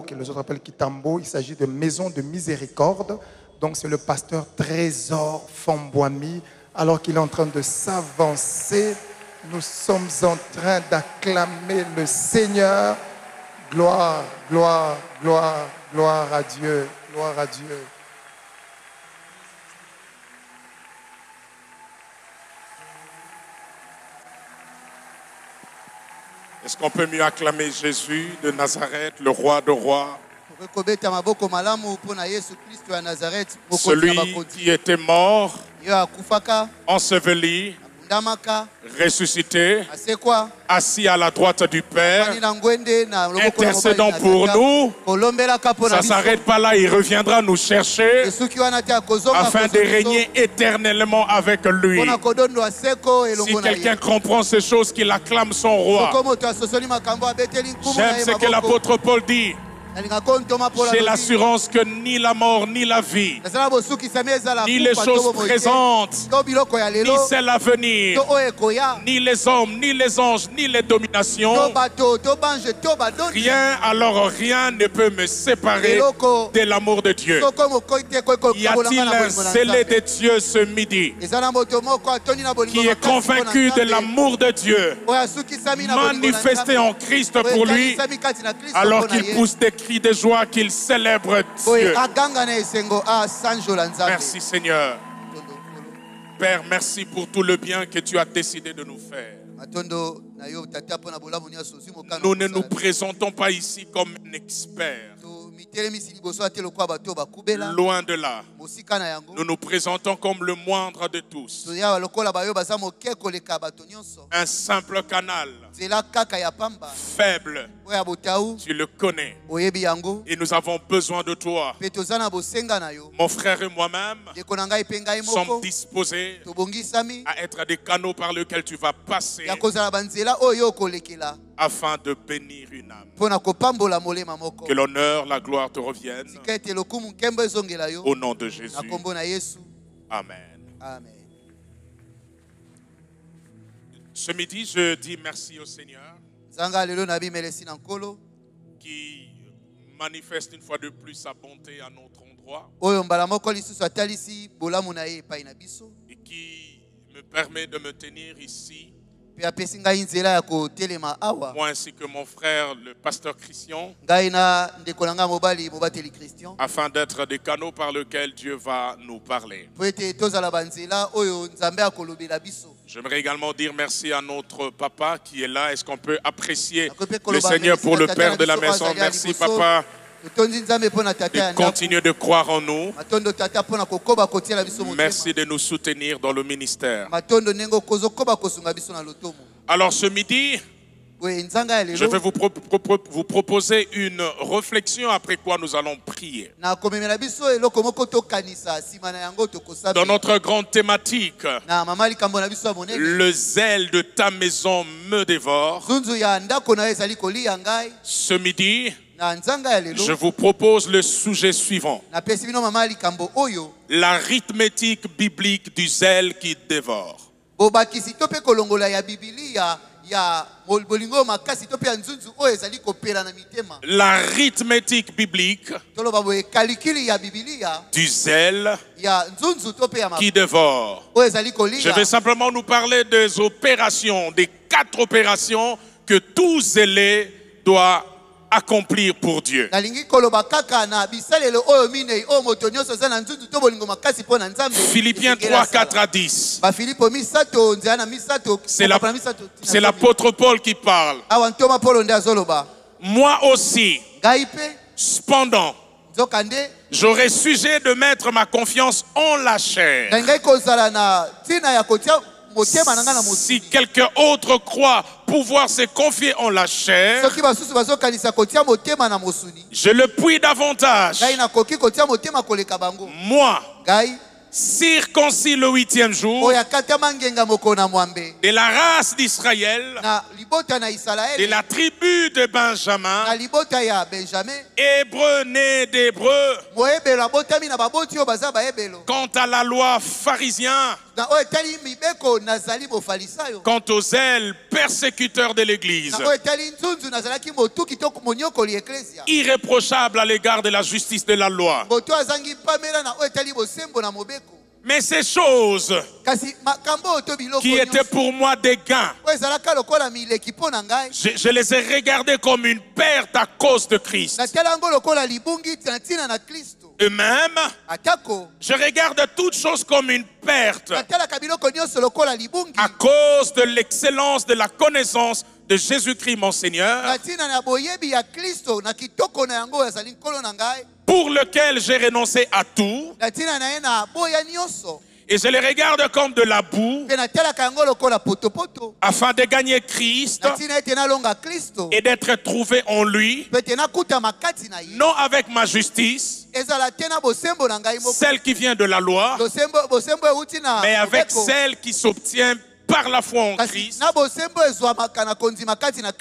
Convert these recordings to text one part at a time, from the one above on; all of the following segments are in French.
que les autres appellent Kitambo. Il s'agit de Maison de Miséricorde. Donc c'est le pasteur Trésor Fambouami. Alors qu'il est en train de s'avancer, nous sommes en train d'acclamer le Seigneur. Gloire, gloire, gloire, gloire à Dieu, gloire à Dieu. Est-ce qu'on peut mieux acclamer Jésus de Nazareth, le roi de rois? Celui qui était mort, enseveli, ressuscité, assis à la droite du Père, intercédant pour nous. Ça ne s'arrête pas là, il reviendra nous chercher afin de régner éternellement avec lui. Si quelqu'un comprend ces choses, qu'il acclame son roi. J'aime ce que l'apôtre Paul dit. J'ai l'assurance que ni la mort, ni la vie, ni les choses présentes, ni celles à venir, ni les hommes, ni les anges, ni les dominations, rien ne peut me séparer de l'amour de Dieu. Y a-t-il un zélé de Dieu ce midi qui est convaincu de l'amour de Dieu manifesté en Christ pour lui, alors qu'il pousse des cris de joie, qu'il célèbre Dieu? Merci Seigneur. Père, merci pour tout le bien que tu as décidé de nous faire. Nous ne nous présentons pas ici comme un expert. Loin de là. Nous nous présentons comme le moindre de tous. Un simple canal. Faible. Tu le connais. Et nous avons besoin de toi. Mon frère et moi-même sommes disposés à être des canaux par lesquels tu vas passer afin de bénir une âme. Que l'honneur, la gloire te reviennent. Au nom de Jésus. Amen. Ce midi, je dis merci au Seigneur qui manifeste une fois de plus sa bonté à notre endroit et qui me permet de me tenir ici. Moi ainsi que mon frère, le pasteur Christian, afin d'être des canaux par lesquels Dieu va nous parler. J'aimerais également dire merci à notre papa qui est là. Est-ce qu'on peut apprécier le Seigneur pour le père de la maison? Merci papa de continuer de croire en nous. Merci de nous soutenir dans le ministère. Alors ce midi, je vais vous proposer une réflexion après quoi nous allons prier. Dans notre grande thématique, le zèle de ta maison me dévore. Ce midi, je vous propose le sujet suivant. L'arithmétique biblique du zèle qui dévore. L'arithmétique biblique du zèle qui dévore. Je vais simplement nous parler des opérations, des 4 opérations que tout zélé doit accomplir pour Dieu. Philippiens 3, 4 à 10. C'est l'apôtre Paul qui parle. Moi aussi, cependant, j'aurais sujet de mettre ma confiance en la chair. Si quelqu'un autre croit pouvoir se confier en la chair, je le puis davantage. Moi, circoncis le 8e jour, de la race d'Israël, de la tribu de Benjamin, hébreu né d'hébreu, quant à la loi pharisien, quant aux zèles persécuteurs de l'Église, irréprochable à l'égard de la justice de la loi. Mais ces choses qui étaient pour moi des gains, je les ai regardées comme une perte à cause de Christ. Eux-mêmes, je regarde toutes choses comme une perte à cause de l'excellence de la connaissance de Jésus-Christ mon Seigneur, pour lequel j'ai renoncé à tout, et je les regarde comme de la boue, afin de gagner Christ et d'être trouvé en lui, non avec ma justice, celle qui vient de la loi, mais avec celle qui s'obtient par la foi en Christ,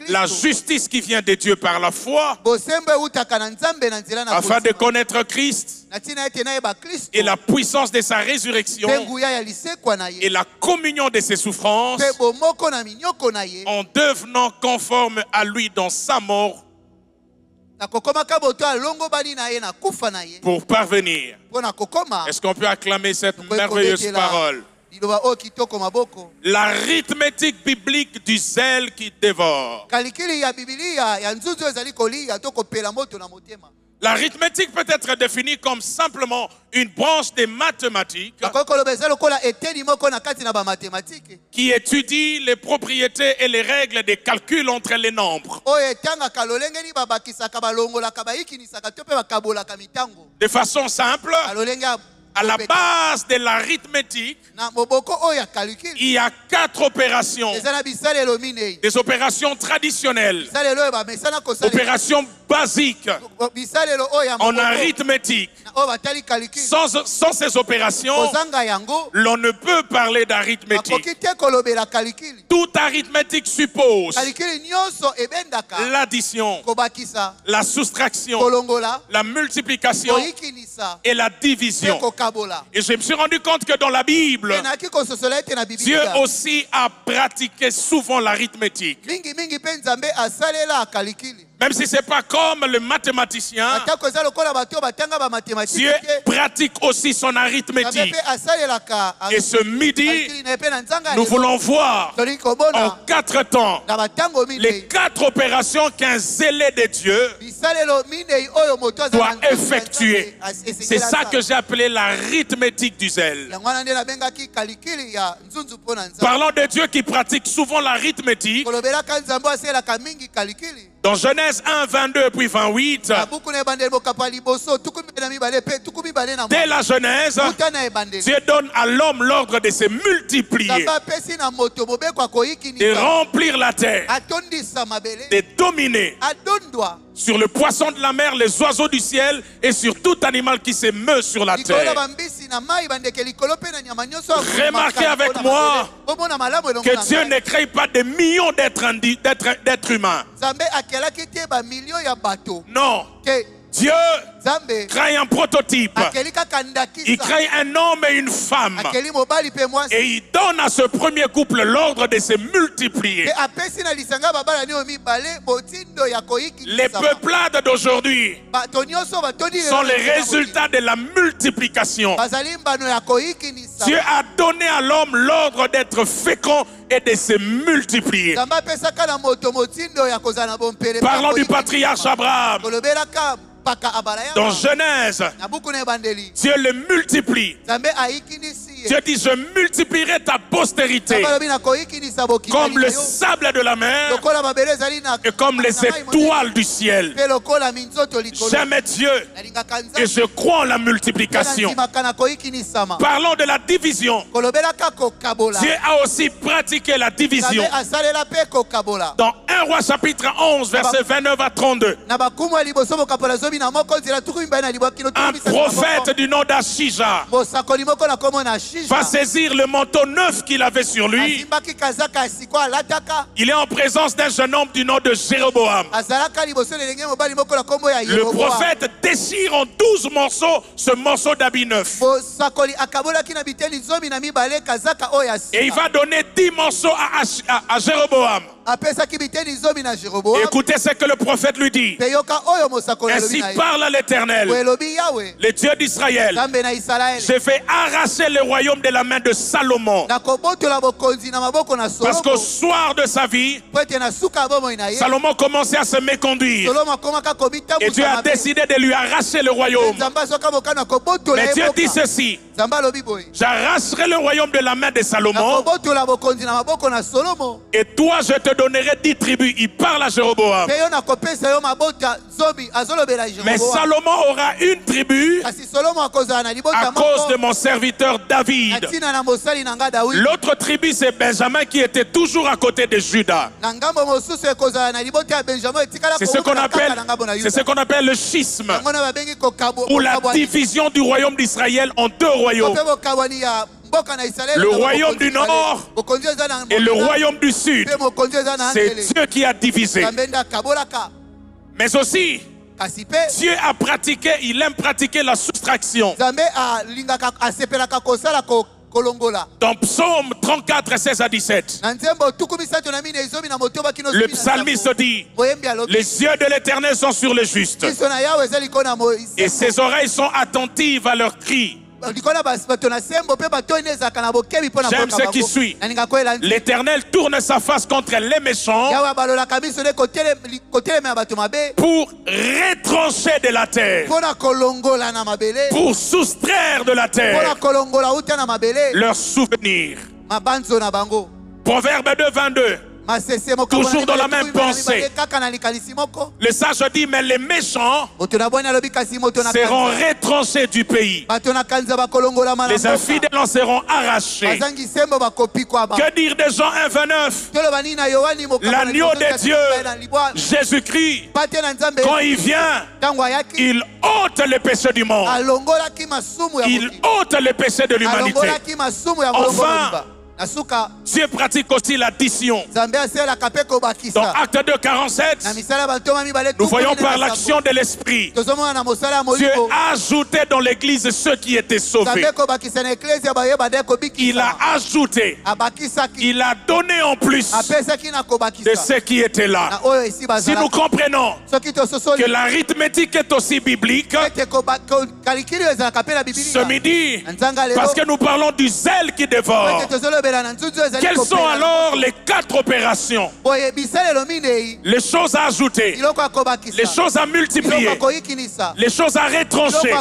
la justice qui vient de Dieu par la foi, afin de connaître Christ et la puissance de sa résurrection et la communion de ses souffrances, en devenant conforme à lui dans sa mort, pour parvenir. Est-ce qu'on peut acclamer cette merveilleuse parole? L'arithmétique biblique du zèle qui dévore. L'arithmétique peut être définie comme simplement une branche des mathématiques qui étudie les propriétés et les règles des calculs entre les nombres. De façon simple, à la base de l'arithmétique, il y a 4 opérations. Des opérations traditionnelles, opérations basiques en arithmétique. Sans ces opérations, l'on ne peut parler d'arithmétique. Toute arithmétique suppose l'addition, la soustraction, la multiplication et la division. Et je me suis rendu compte que dans la Bible, Dieu aussi a pratiqué souvent l'arithmétique. Même si ce n'est pas comme le mathématicien, Dieu pratique aussi son arithmétique. Et ce midi, nous voulons voir en 4 temps les 4 opérations qu'un zélé de Dieu doit effectuer. C'est ça que j'ai appelé l'arithmétique du zèle. Parlons de Dieu qui pratique souvent l'arithmétique. Dans Genèse 1, 22 puis 28, dès la Genèse, Dieu donne à l'homme l'ordre de se multiplier, de remplir la terre, de dominer sur le poisson de la mer, les oiseaux du ciel et sur tout animal qui se meut sur la terre. Remarquez avec moi que Dieu ne crée pas des millions d'êtres humains. Non. Dieu crée un prototype. Il crée un homme et une femme. Et il donne à ce premier couple l'ordre de se multiplier. Les peuplades d'aujourd'hui sont les résultats de la multiplication. Dieu a donné à l'homme l'ordre d'être fécond et de se multiplier. Parlons du patriarche Abraham. Dans Genèse, Dieu le multiplie. Dieu dit, je multiplierai ta postérité comme le sable de la mer et comme les étoiles du ciel. J'aime Dieu et je crois en la multiplication. Parlons de la division. Dieu a aussi pratiqué la division. Dans 1 Roi chapitre 11, verset 29 à 32. Un prophète du nom d'Achija va saisir le manteau neuf qu'il avait sur lui. Il est en présence d'un jeune homme du nom de Jéroboam. Le prophète déchire en 12 morceaux ce morceau d'habit neuf. Et il va donner 10 morceaux à Jéroboam. Écoutez ce que le prophète lui dit. Ainsi parle l'Éternel, le Dieu d'Israël. Je vais arracher le royaume de la main de Salomon. Parce qu'au soir de sa vie, Salomon commençait à se méconduire. Et Dieu a décidé de lui arracher le royaume. Mais Dieu dit ceci: j'arracherai le royaume de la main de Salomon. Et toi, je te donnerai 10 tribus. Il parle à Jéroboam. Mais Salomon aura une tribu à cause de mon serviteur David. L'autre tribu, c'est Benjamin qui était toujours à côté de Juda. C'est ce qu'on appelle le schisme, ou la division du royaume d'Israël en deux royaumes. Le royaume du nord et le royaume du sud. C'est Dieu qui a divisé. Mais aussi, Dieu a pratiqué, il aime pratiquer la soustraction. Dans Psaume 34, 16 à 17, le psalmiste dit: les yeux de l'Éternel sont sur les justes et ses oreilles sont attentives à leurs cris. J'aime ce qui suit. L'Éternel tourne sa face contre les méchants pour retrancher de la terre, pour soustraire de la terre leurs souvenirs. Proverbe 2, 22. Toujours dans la même pensée. Le sage dit: mais les méchants seront retranchés du pays. Les infidèles en seront arrachés. Que dire des gens 1,29? L'agneau de Dieu, Jésus-Christ, quand il vient, il ôte les péchés du monde. Il ôte les péchés de l'humanité. Enfin, Dieu pratique aussi l'addition. Dans Acte 2, 47, nous voyons par l'action de l'Esprit, Dieu a ajouté dans l'Église ceux qui étaient sauvés. Il a ajouté, il a donné en plus de ceux qui étaient là. Si nous comprenons que l'arithmétique est aussi biblique, ce midi, parce que nous parlons du zèle qui dévore, quelles sont alors les 4 opérations? Les choses à ajouter, les choses à multiplier, les choses à retrancher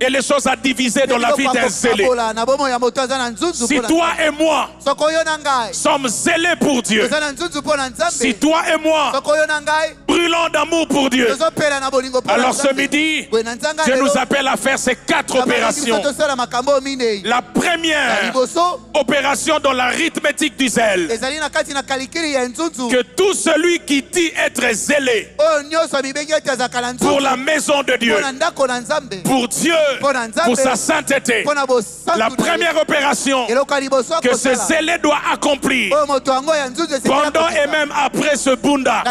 et les choses à diviser dans la vie d'un zélé. Si toi et moi sommes zélés pour Dieu, si toi et moi brûlons d'amour pour Dieu, alors ce midi, Dieu nous appelle à faire ces 4 opérations. La première opération dans l'arithmétique du zèle, que tout celui qui dit être zélé pour la maison de Dieu, pour Dieu, pour sa sainteté, la première opération que ce zélé doit accomplir pendant et même après ce bunda,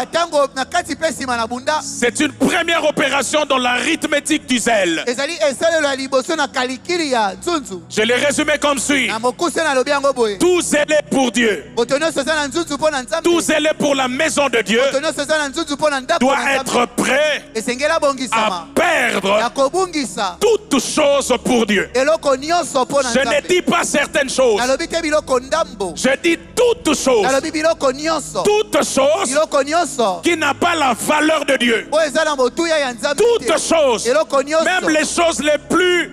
c'est une première opération dans l'arithmétique du zèle. Je l'ai résumé comme suit: tout zélé pour Dieu, tout zélé pour la maison de Dieu doit être prêt à perdre toutes choses pour Dieu. Je ne dis pas certaines choses, je dis toutes choses. Toutes choses qui n'ont pas la valeur de Dieu. Toutes choses, même les choses les plus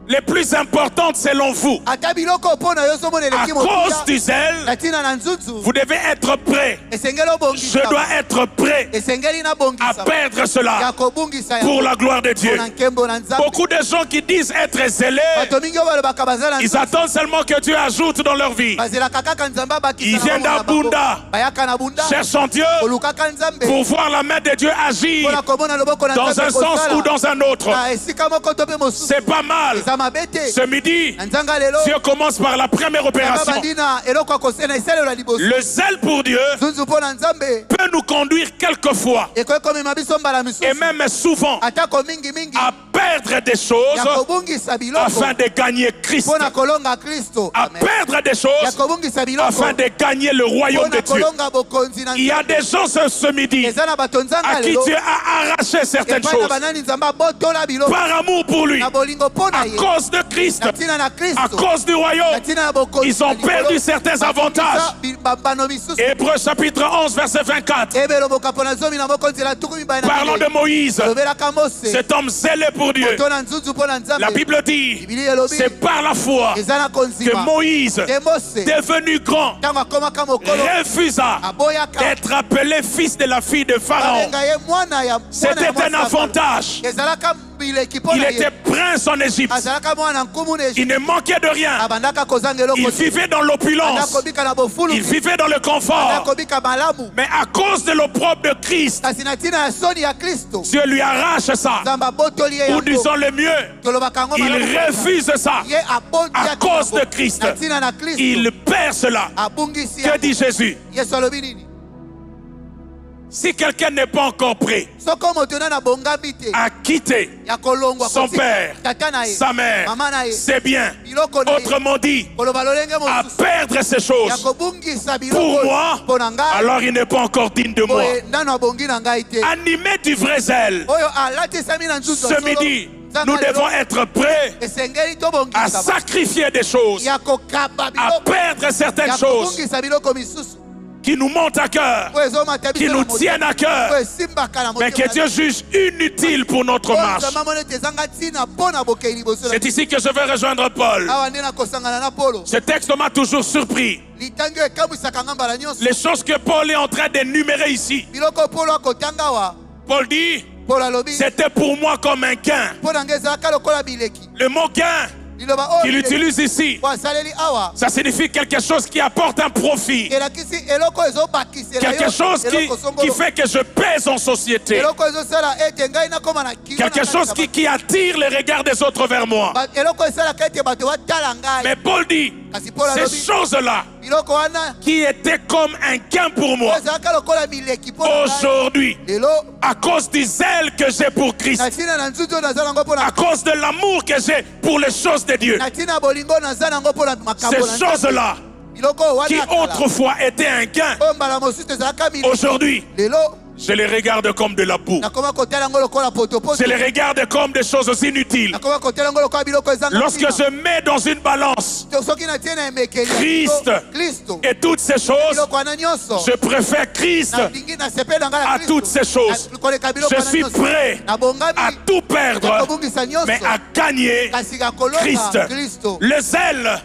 les plus importantes selon vous. À cause du zèle, vous devez être prêt. Je dois être prêt à perdre cela pour la gloire de Dieu. Beaucoup de gens qui disent être zélés, ils attendent seulement que Dieu ajoute dans leur vie. Ils viennent d'Abunda, cherchant Dieu pour voir la main de Dieu agir dans un sens ou dans un autre. C'est pas mal. Ce midi, Dieu commence par la première opération. Le zèle pour Dieu peut nous conduire quelquefois et même souvent à perdre des choses afin de gagner Christ. À perdre des choses afin de gagner le royaume de Dieu. Il y a des gens ce midi à qui Dieu a arraché certaines choses par amour pour lui, à cause de Christ, à cause du royaume. Ils ont perdu certains avantages. Hébreux chapitre 11 verset 24. Parlons de Moïse, cet homme zélé pour Dieu. La Bible dit, c'est par la foi que Moïse, devenu grand, refusa d'être appelé fils de la fille de Pharaon. C'était un avantage. Il était prince en Égypte. Il ne manquait de rien. Il vivait dans l'opulence. Il vivait dans le confort. Mais à cause de l'opprobre de Christ, Dieu lui arrache ça. Ou disons le mieux, il refuse ça. À cause de Christ, il perd cela. Que dit Jésus? Si quelqu'un n'est pas encore prêt à quitter son père, sa mère, ses biens, autrement dit, à perdre ces choses, pour moi, alors il n'est pas encore digne de moi. Animé du vrai zèle, ce midi, nous devons être prêts à sacrifier des choses, à perdre certaines choses qui nous montent à cœur, qui nous tiennent à cœur, mais que Dieu juge inutile pour notre marche. C'est ici que je vais rejoindre Paul. Ce texte m'a toujours surpris. Les choses que Paul est en train d'énumérer ici. Paul dit, c'était pour moi comme un gain. Le mot gain qu'il utilise ici, ça signifie quelque chose qui apporte un profit, quelque chose qui fait que je pèse en société, quelque chose qui attire les regards des autres vers moi. Mais Paul dit, ces choses-là qui étaient comme un gain pour moi, aujourd'hui, à cause du zèle que j'ai pour Christ, à cause de l'amour que j'ai pour les choses de Dieu, ces choses-là qui autrefois étaient un gain, aujourd'hui, je les regarde comme de la boue. Je les regarde comme des choses inutiles. Lorsque je mets dans une balance Christ et toutes ces choses, je préfère Christ à toutes ces choses. Je suis prêt à tout perdre, mais à gagner Christ. Le zèle,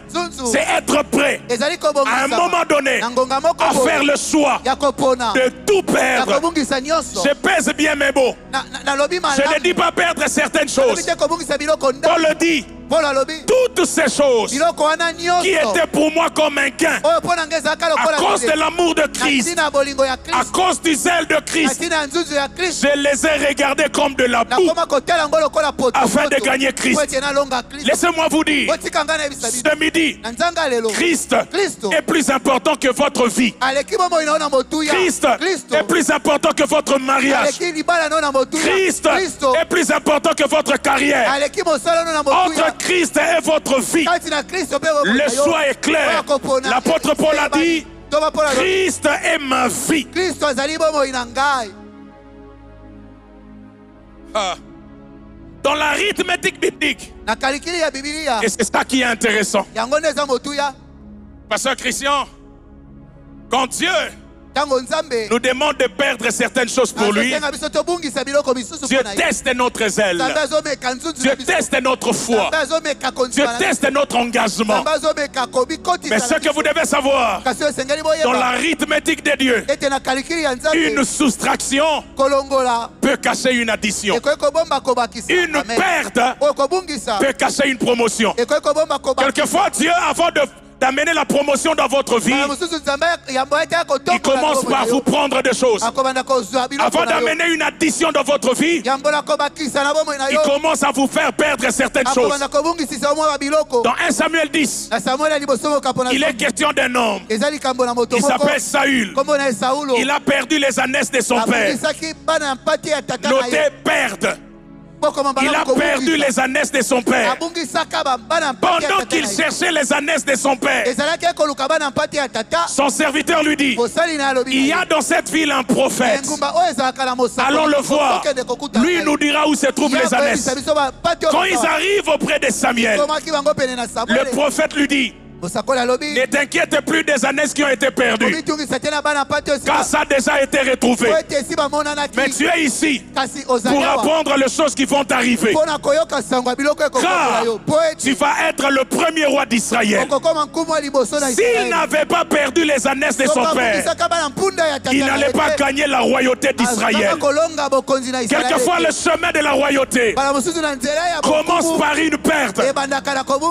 c'est être prêt à un moment donné à faire le choix de tout perdre. Je pèse bien mes mots. Je ne dis pas perdre certaines choses. Paul le dit. Toutes ces choses qui étaient pour moi comme un gain, à cause de l'amour de Christ, à cause du zèle de Christ, je les ai regardées comme de la boue afin de gagner Christ. Laissez-moi vous dire, ce midi, Christ est plus important que votre vie. Christ est plus important que votre mariage. Christ est plus important que votre carrière. Entre Christ est votre vie. Le choix est clair. L'apôtre Paul a dit, Christ est ma vie. Dans l'arithmétique biblique, et c'est ça qui est intéressant. Pasteur Christian, quand Dieu nous demande de perdre certaines choses pour lui, Dieu teste notre zèle, Dieu teste notre foi, Dieu teste notre engagement. Mais ce que vous devez savoir, dans l'arithmétique de Dieu, une soustraction peut cacher une addition. Une perte peut cacher une promotion. Quelquefois, Dieu, avant d'amener la promotion dans votre vie, il commence par vous prendre des choses. Avant d'amener une addition dans votre vie, il commence à vous faire perdre certaines choses. Dans 1 Samuel 10, il est question d'un homme. Il s'appelle Saül. Il a perdu les ânesses de son père. Notez perdre. Il a perdu les ânesses de son père. Pendant qu'il cherchait les ânesses de son père, son serviteur lui dit, il y a dans cette ville un prophète. Allons le voir. Lui nous dira où se trouvent les ânesses. Quand ils arrivent auprès de Samuel, le prophète lui dit, ne t'inquiète plus des ânesses qui ont été perdues, car ça a déjà été retrouvé. Mais tu es ici pour apprendre les choses qui vont arriver. Car tu vas être le premier roi d'Israël. S'il n'avait pas perdu les ânesses de son père, il n'allait pas gagner la royauté d'Israël. Quelquefois, le chemin de la royauté commence par une perte.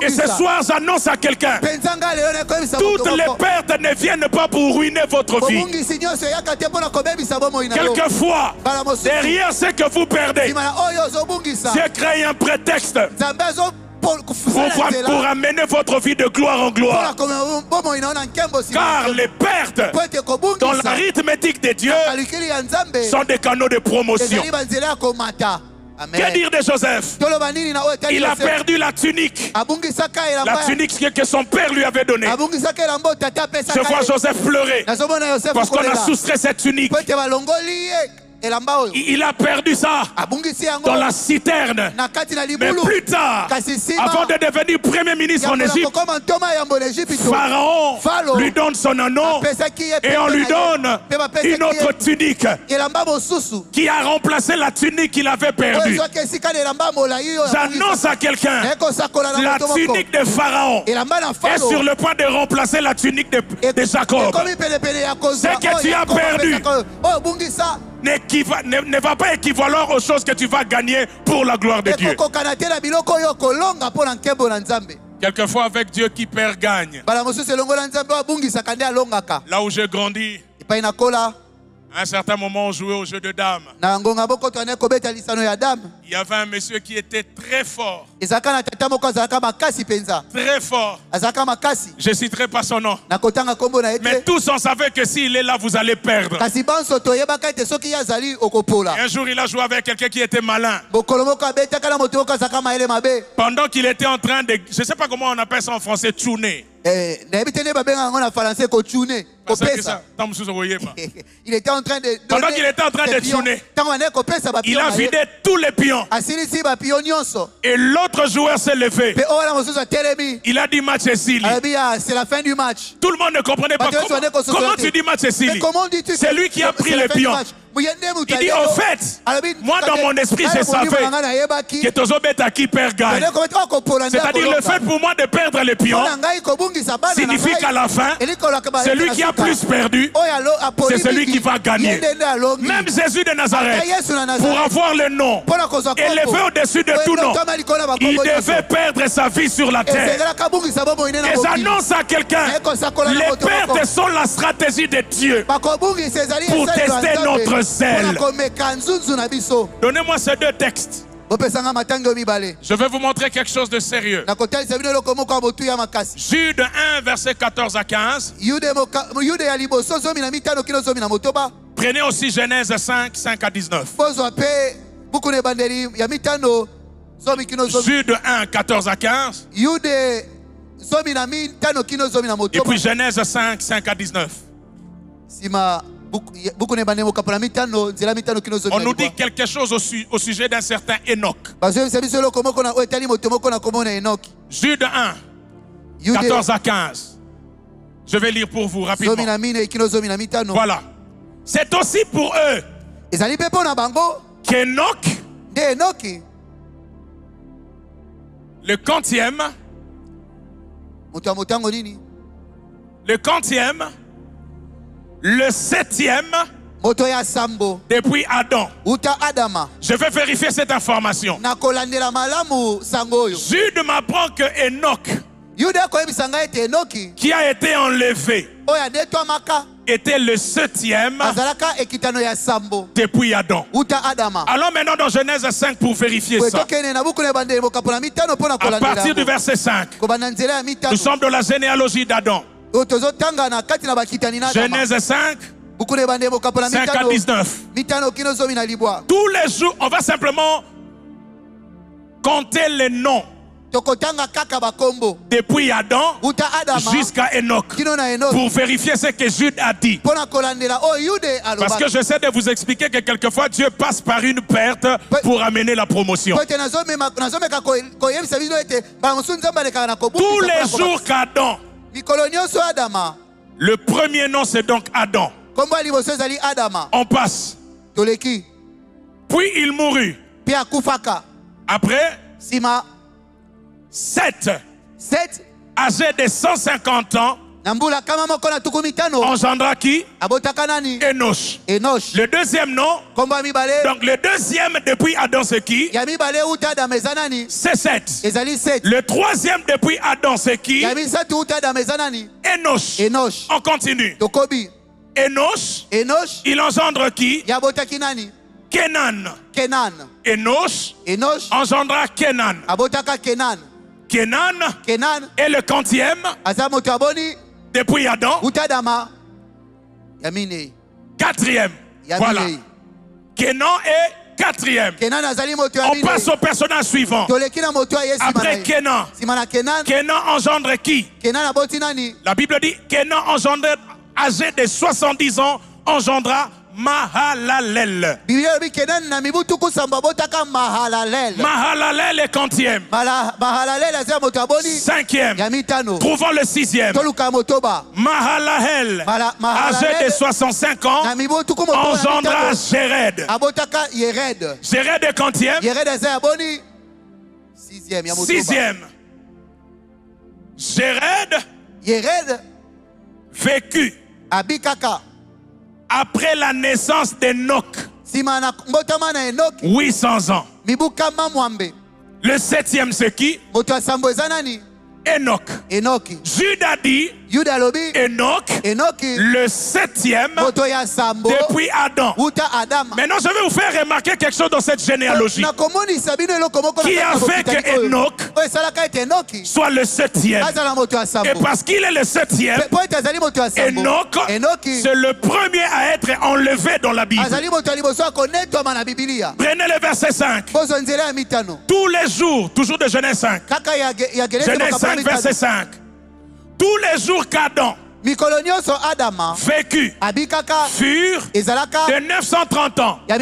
Et ce soir, j'annonce à quelqu'un, toutes les pertes ne viennent pas pour ruiner votre vie. Quelquefois, derrière ce que vous perdez, Dieu crée un prétexte pour amener votre vie de gloire en gloire. Car les pertes dans l'arithmétique de Dieu sont des canaux de promotion. Que dire de Joseph? Il a perdu la tunique. La tunique que son père lui avait donnée. Je vois Joseph pleurer parce qu'on a soustrait cette tunique. Il a perdu ça dans la citerne. Mais plus tard, avant de devenir premier ministre en Égypte, Pharaon lui donne son anneau et on lui donne une autre tunique qui a remplacé la tunique qu'il avait perdue. J'annonce à quelqu'un, la tunique de Pharaon est sur le point de remplacer la tunique de Jacob. Ce que tu as perdu ne va pas équivaloir aux choses que tu vas gagner pour la gloire de Dieu. Quelquefois avec Dieu qui perd gagne. Là où j'ai grandi, à un certain moment on jouait au jeu de dames. Il y avait un monsieur qui était très fort. Très fort. Je ne citerai pas son nom. Mais tous on savait que s'il est là, vous allez perdre. Un jour, il a joué avec quelqu'un qui était malin. Pendant qu'il était en train de... Je ne sais pas comment on appelle ça en français, tchouner. Il était en train de... Pendant qu'il était en train de tchouner, il a vidé tous les pions. Et l'autre joueur s'est levé. Il a dit match est silly. C'est la fin du match. Tout le monde ne comprenait pas. Comment tu dis match est silly? C'est lui qui a pris les pions. Il dit au fait, moi dans mon esprit je savais que Tozobeta qui perd gagne. C'est-à-dire le fait pour moi de perdre les pions signifie qu'à la fin, celui qui a plus perdu, c'est celui qui va gagner. Même Jésus de Nazareth, pour avoir le nom élevé au-dessus de tout nom, il devait perdre sa vie sur la terre. Et j'annonce à quelqu'un, les pertes sont la stratégie de Dieu pour tester notre zèle. Donnez-moi ces deux textes. Je vais vous montrer quelque chose de sérieux. Jude 1, verset 14 à 15. Prenez aussi Genèse 5, 5 à 19. Jude 1, 14 à 15. Et puis Genèse 5, 5 à 19. On nous dit quelque chose au sujet d'un certain Enoch. Jude 1, 14 à 15. Je vais lire pour vous rapidement. Voilà. C'est aussi pour eux qu'Enoch, le quantième, le septième, depuis Adam. Je vais vérifier cette information. Jude m'apprend que Enoch, qui a été enlevé, était le septième depuis Adam. Allons maintenant dans Genèse 5 pour vérifier ça. À partir du verset 5, nous sommes dans la généalogie d'Adam. Genèse 5, 5 à 19. Tous les jours, on va simplement compter les noms depuis Adam jusqu'à Enoch pour vérifier ce que Jude a dit. Parce que j'essaie de vous expliquer que quelquefois Dieu passe par une perte pour amener la promotion. Tous les jours qu'Adam, le premier nom c'est donc Adam. On passe. Puis il mourut. Après, Seth, âgé de 150 ans, engendra qui? Enoch. Le deuxième nom, donc le deuxième depuis Adam c'est qui? C'est Seth. Le troisième depuis Adam c'est qui? Enoch. On continue. Enoch, il engendre qui? Kenan. Enoch engendra Kenan. Kenan est le quantième depuis Adam. Quatrième. Voilà. Kenan est quatrième. On passe au personnage suivant. Après Kenan, Kenan engendre qui? La Bible dit Kenan engendre, âgé de 70 ans, engendra Mahalalel. Mahalalel est quantième. Cinquième. Trouvons le sixième. Mahalalel, âgé de 65 ans, engendra Jéred. Jéred est quantième. Sixième. Jéred vécut après la naissance d'Enoch, 800 ans. Le septième c'est qui? Enoch. Jude a dit Enoch, le septième depuis Adam. Maintenant je vais vous faire remarquer quelque chose dans cette généalogie qui a fait que Enoch soit le septième. Et parce qu'il est le septième, Enoch c'est le premier à être enlevé dans la Bible. Prenez le verset 5. Tous les jours, toujours de Genèse 5. Genèse 5 verset 5. Tous les jours qu'Adam vécut furent de 930 ans. Puis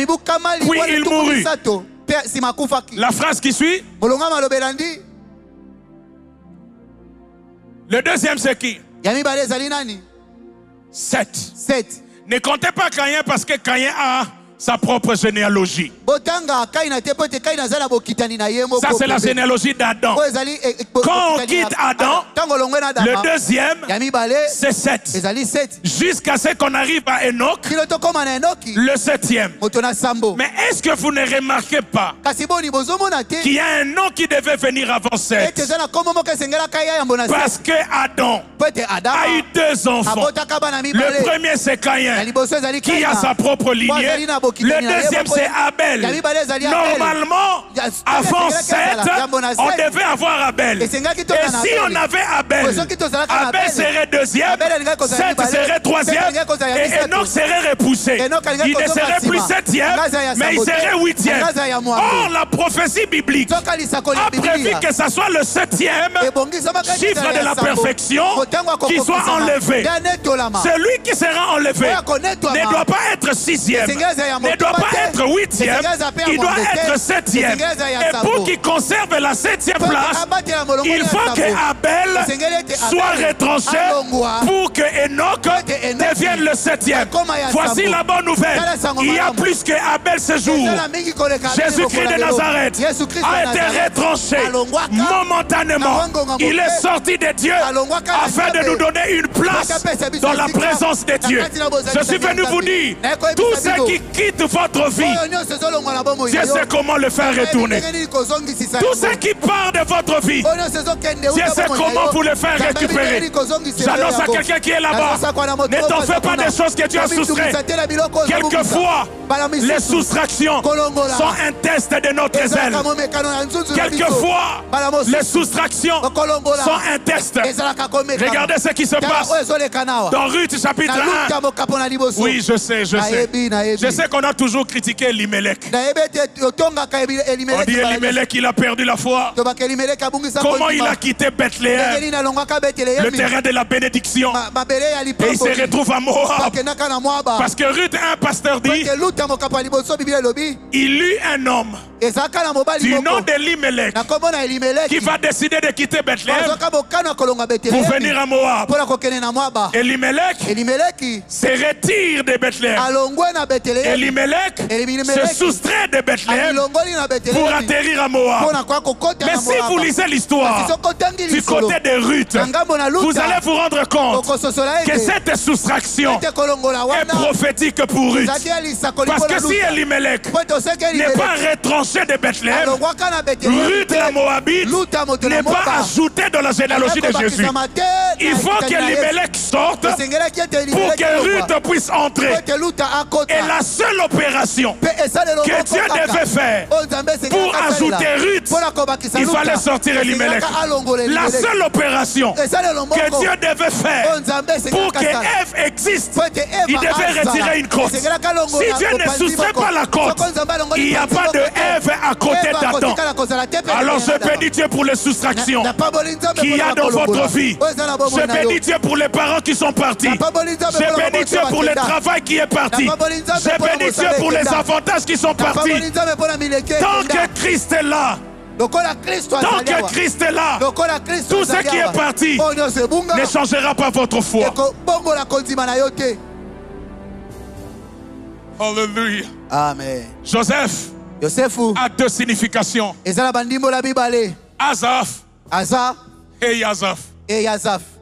il mourut. La phrase qui suit. Le deuxième c'est qui? Seth. Ne comptez pas Caïn parce que Caïn a sa propre généalogie. Ça c'est la généalogie d'Adam. Quand on quitte Adam, le deuxième c'est Seth. Jusqu'à ce qu'on arrive à Enoch, le septième. Mais est-ce que vous ne remarquez pas qu'il y a un nom qui devait venir avant Seth? Parce que Adam a eu deux enfants. Le premier c'est Caïn qui a sa propre lignée. Le deuxième c'est Abel. Normalement, avant Seth, on devait avoir Abel. Et si on avait Abel, Abel serait deuxième, Seth serait troisième, et Enoch serait repoussé. Il ne serait plus septième, mais il serait huitième. Or, la prophétie biblique a prévu que ce soit le septième chiffre de la perfection qui soit enlevé. Celui qui sera enlevé ne doit pas être sixième. ne doit pas être 8e, il doit être 7e. Et pour qu'il conserve la 7e place, il faut que Abel soit retranché pour que Enoch devienne le 7e. Voici la bonne nouvelle. Il y a plus que Abel ce jour. Jésus-Christ de Nazareth a été retranché momentanément. Il est sorti de Dieu afin de nous donner une place dans la présence de Dieu. Je suis venu vous dire, tous ceux qui quittent votre vie, Dieu sait comment le faire retourner. Tous ceux qui partent de votre vie, Dieu sait comment vous le faire récupérer. J'annonce à quelqu'un qui est là-bas, ne t'en fais pas des choses que Dieu a soustraites. Quelquefois, les soustractions sont un test de notre zèle. Quelquefois, les soustractions sont un test. Regardez ce qui se passe dans Ruth chapitre 1. Oui, je sais. Je sais qu'on a toujours critiqué Elimelech. On dit Elimelech, il a perdu la foi. Comment il a quitté Bethléem, le terrain de la bénédiction, et il se retrouve à Moab. Parce que Ruth, un pasteur dit, il eut un homme du nom d'Elimelech qui va décider de quitter Bethléem pour venir à Moab. Elimelech se retire de Bethléem. Elimelech se soustrait de Bethléem pour atterrir à Moab. Mais si vous lisez l'histoire du côté de Ruth, vous allez vous rendre compte que cette soustraction est prophétique pour Ruth. Parce que si Elimelech n'est pas retranché de Bethléem, Ruth la Moabite n'est pas ajoutée dans la généalogie de Jésus. Il faut qu'Elimelech sorte pour que Ruth puisse entrer. Et la seule opération que Dieu devait faire pour ajouter Ruth, il fallait sortir Elimelech. La seule opération que Dieu devait faire pour que Ève existe, il devait retirer une côte. Si Dieu ne soustrait pas la côte, il n'y a pas de Ève à côté d'Adam. Alors je bénis Dieu pour les soustractions qu'il y a dans votre vie. Je bénis Dieu pour les parents qui sont partis. Je bénis Dieu pour le travail qui est parti. Je bénis Dieu pour les avantages qui sont partis. Tant que Christ est là, tant que Christ est là, tout ce qui est parti ne changera pas votre foi. Alléluia. Amen. Joseph a deux significations. Azaph et Yazaph.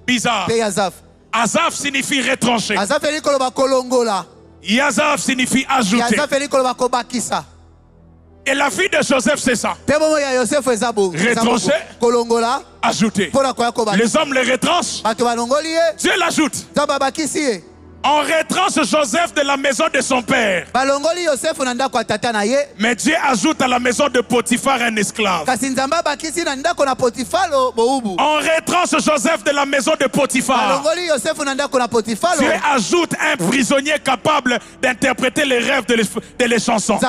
Bizarre. Azaph signifie retranché. Yazaph signifie ajouter. Et la vie de Joseph, c'est ça. Retranché, ajouter. Les hommes les retranchent, Dieu l'ajoute. On retranche Joseph de la maison de son père. Mais Dieu ajoute à la maison de Potiphar un esclave. On retranche Joseph de la maison de Potiphar. Dieu ajoute un prisonnier capable d'interpréter les rêves de les chansons. On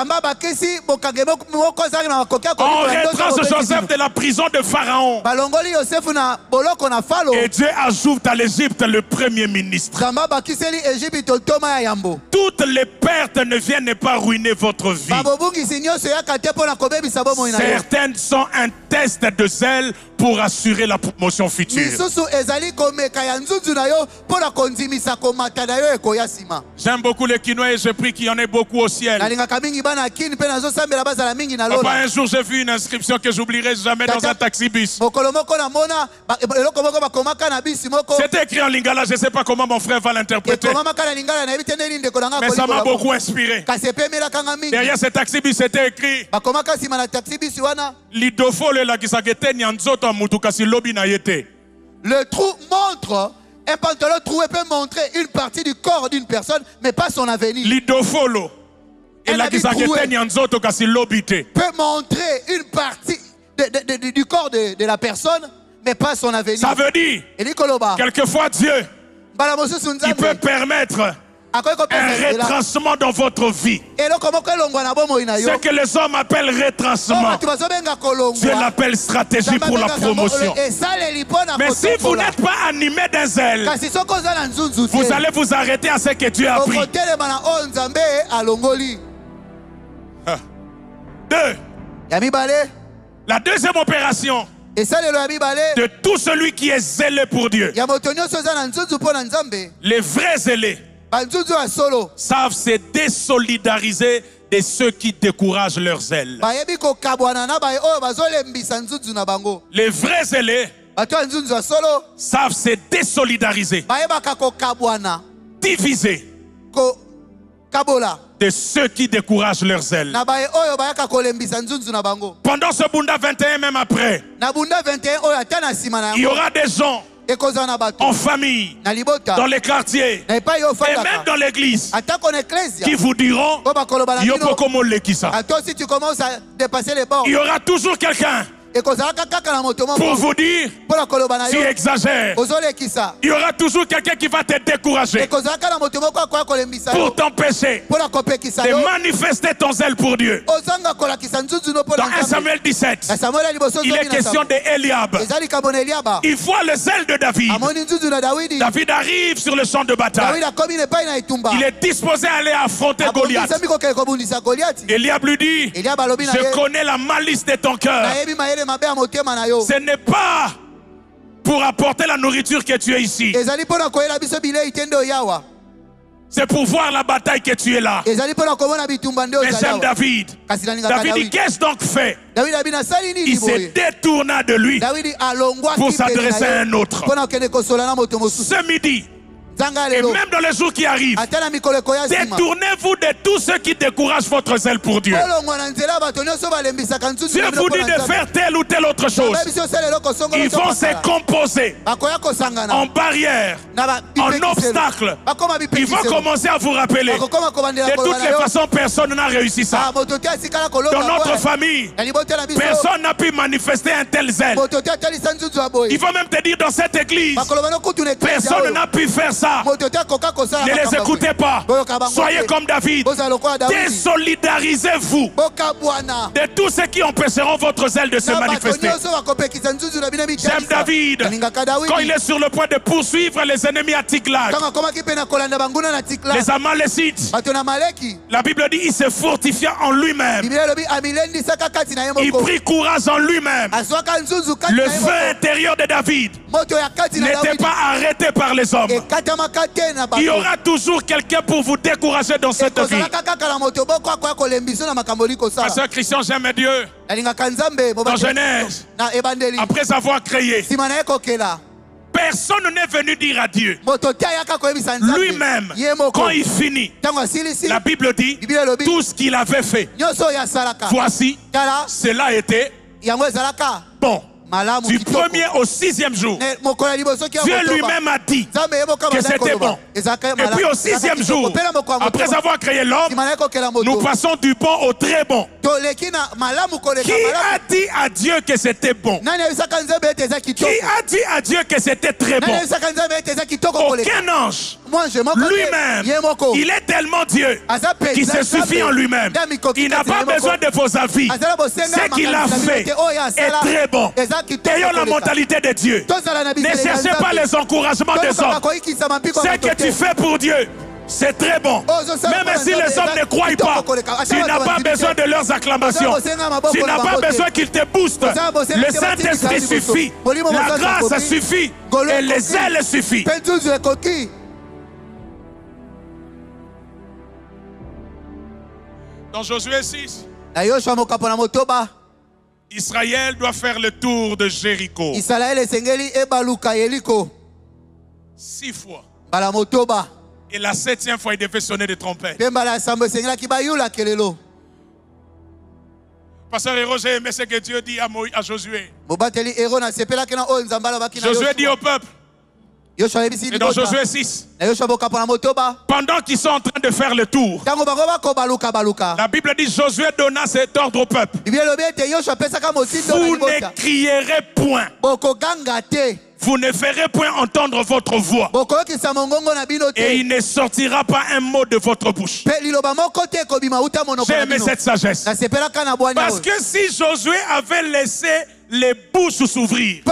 retranche Joseph de la prison de Pharaon. Et Dieu ajoute à l'Égypte le premier ministre. Toutes les pertes ne viennent pas ruiner votre vie. Certaines sont un test de zèle pour assurer la promotion future. J'aime beaucoup les Kinois et je prie qu'il y en ait beaucoup au ciel. Papa, un jour j'ai vu une inscription que j'oublierai jamais dans un taxi-bus. C'était écrit en lingala, je ne sais pas comment mon frère va l'interpréter. Mais ça m'a beaucoup inspiré. Derrière ce taxi-bus, c'était écrit le trou montre, un pantalon troué peut montrer une partie du corps d'une personne, mais pas son avenir. Lidofolo peut montrer une partie du corps de la personne, mais pas son avenir. Ça veut dire, quelquefois Dieu, il peut permettre un retranchement dans votre vie. Ce que les hommes appellent retranchement, Dieu l'appelle stratégie pour la promotion. Mais si vous n'êtes pas animé d'un zèle, vous allez vous arrêter à ce que Dieu a pris. La deuxième opération de tout celui qui est zélé pour Dieu. Les vrais zélés savent se désolidariser de ceux qui découragent leur zèle. Les vrais zélés savent se désolidariser, diviser de ceux qui découragent leur zèle. Pendant ce Bunda 21, même après, il y aura des gens en famille, dans les quartiers, et même dans l'église, qui vous diront il y aura toujours quelqu'un pour vous dire tu exagères. Il y aura toujours quelqu'un qui va te décourager pour t'empêcher de manifester ton zèle pour Dieu. Dans 1 Samuel 17, il est question d'Eliab. Il voit le zèle de David. David arrive sur le champ de bataille. Il est disposé à aller affronter Goliath. Eliab lui dit je connais la malice de ton cœur. Ce n'est pas pour apporter la nourriture que tu es ici. C'est pour voir la bataille que tu es là. Mais j'aime David. David dit qu'est-ce donc fait? Il se détourna de lui pour s'adresser à un autre. Ce midi, et même dans les jours qui arrivent, détournez-vous de tous ceux qui découragent votre zèle pour Dieu. Dieu vous dit de faire telle ou telle autre chose. Ils vont se composer en barrière, en obstacle. Ils vont commencer à vous rappeler. De toutes les façons, personne n'a réussi ça. Dans notre famille, personne n'a pu manifester un tel zèle. Ils vont même te dire dans cette église, personne n'a pu faire ça. Ne les écoutez pas. Soyez comme David. Désolidarisez-vous de tous ceux qui empêcheront votre zèle de se manifester. J'aime David. Quand il est sur le point de poursuivre les ennemis à Tiglag, les Amalécites, la Bible dit il se fortifia en lui-même. Il prit courage en lui-même. Le feu intérieur de David n'était pas arrêté par les hommes. Il y aura toujours quelqu'un pour vous décourager dans cette vie. Pasteur Christian, j'aime Dieu. Dans Genèse, après avoir créé, personne n'est venu dire à Dieu. Lui-même, quand il finit, la Bible dit tout ce qu'il avait fait. Voici, cela était bon. Du premier au 6e jour, Dieu lui-même a dit que c'était bon. Et puis au 6e jour, après avoir créé l'homme, nous passons du bon au très bon. Qui a dit à Dieu que c'était bon? Qui a dit à Dieu que c'était très bon? Aucun ange. Lui-même, il est tellement Dieu qu'il se suffit en lui-même. Il n'a pas besoin de vos avis. Ce qu'il a fait est très bon. Ayons la mentalité de Dieu. Ne cherchez pas les encouragements des hommes. Ce que tu fais pour Dieu, c'est très bon. Même si les hommes ne croient pas, tu n'as pas besoin de leurs acclamations. Tu n'as pas besoin qu'ils te boostent. Le Saint-Esprit suffit. La grâce suffit. Et les zèles suffit. Dans Josué 6, Israël doit faire le tour de Jéricho 6 fois. Et la 7e fois, il devait sonner des trompettes. Pasteur Héros, j'ai aimé ce que Dieu dit à Josué. Josué dit au peuple, et dans Josué 6, pendant qu'ils sont en train de faire le tour, la Bible dit Josué donna cet ordre au peuple: vous ne crierez point, vous ne ferez point entendre votre voix, et il ne sortira pas un mot de votre bouche. J'ai aimé cette sagesse, parce que si Josué avait laissé les bouches s'ouvrir,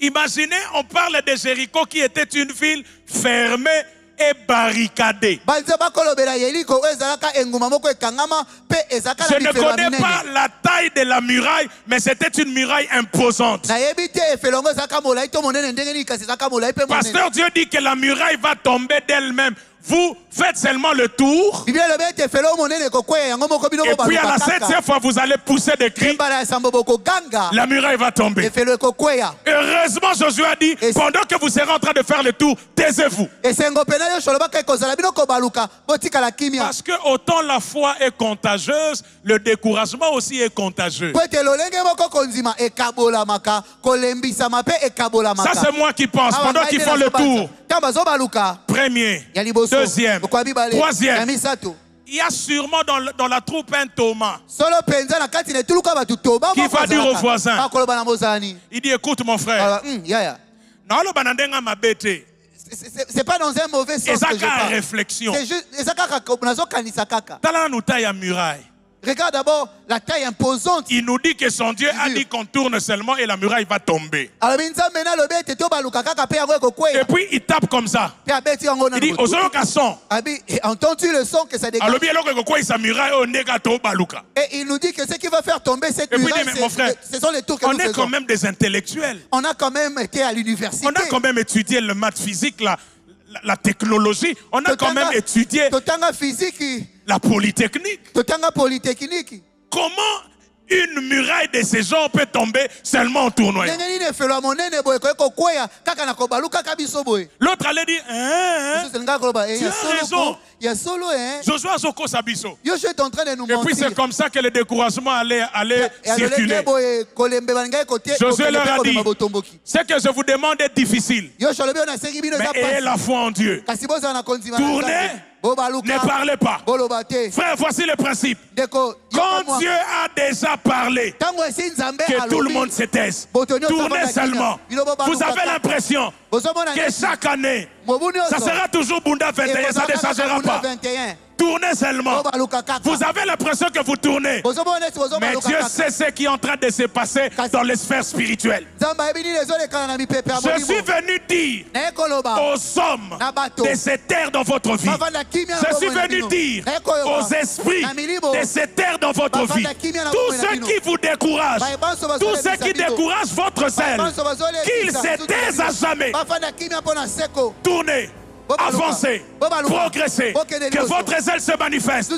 imaginez, on parle de Jéricho qui était une ville fermée est barricadée. Je ne connais pas la taille de la muraille, mais c'était une muraille imposante. Pasteur Dieu dit que la muraille va tomber d'elle-même. Vous faites seulement le tour. Et puis à la 7e fois, vous allez pousser des cris. La muraille va tomber. Heureusement, Josué a dit, pendant que vous serez en train de faire le tour, taisez-vous. Parce que autant la foi est contagieuse, le découragement aussi est contagieux. Ça, c'est moi qui pense. Pendant qu'ils font le tour, premier, deuxième, troisième, il y a sûrement dans la troupe un Thomas qui va dire au voisin, il dit, écoute mon frère, c'est pas dans un mauvais sens que je parle. Réflexion. C'est juste, regarde d'abord la taille imposante. Il nous dit que son Dieu a dit qu'on tourne seulement et la muraille va tomber. Et puis il tape comme ça. Il dit, entends-tu le son que ça dégage? Et il nous dit que ce qui va faire tomber cette muraille, ce sont les tours que nous faisons. On est quand même des intellectuels. On a quand même été à l'université. On a quand même étudié le maths physique, la technologie. On a quand même étudié la polytechnique. Comment une muraille de ces gens peut tomber seulement en tournoyant? L'autre allait dire, tu as raison. Josué Azoko Sabiso. Et puis c'est comme ça que le découragement allait circuler. Josué leur a dit, ce que je vous demande est difficile, mais ayez la foi en Dieu. Tournez. Ne parlez pas. Frère, voici le principe. Quand Dieu a déjà parlé, que tout le monde se taise. Tournez seulement. Vous avez l'impression que chaque année, ça sera toujours Bunda 21, ça ne changera pas. Tournez seulement. Vous avez l'impression que vous tournez. Mais Dieu sait ce qui est en train de se passer dans les sphères spirituelles. Je suis venu dire aux hommes de se taire dans votre vie. Je suis venu dire aux esprits de se taire dans votre vie. Tous ceux qui vous découragent, tous ceux qui découragent votre zèle, qu'ils se taisent à jamais. Tournez. Avancez, progressez, que votre zèle se manifeste.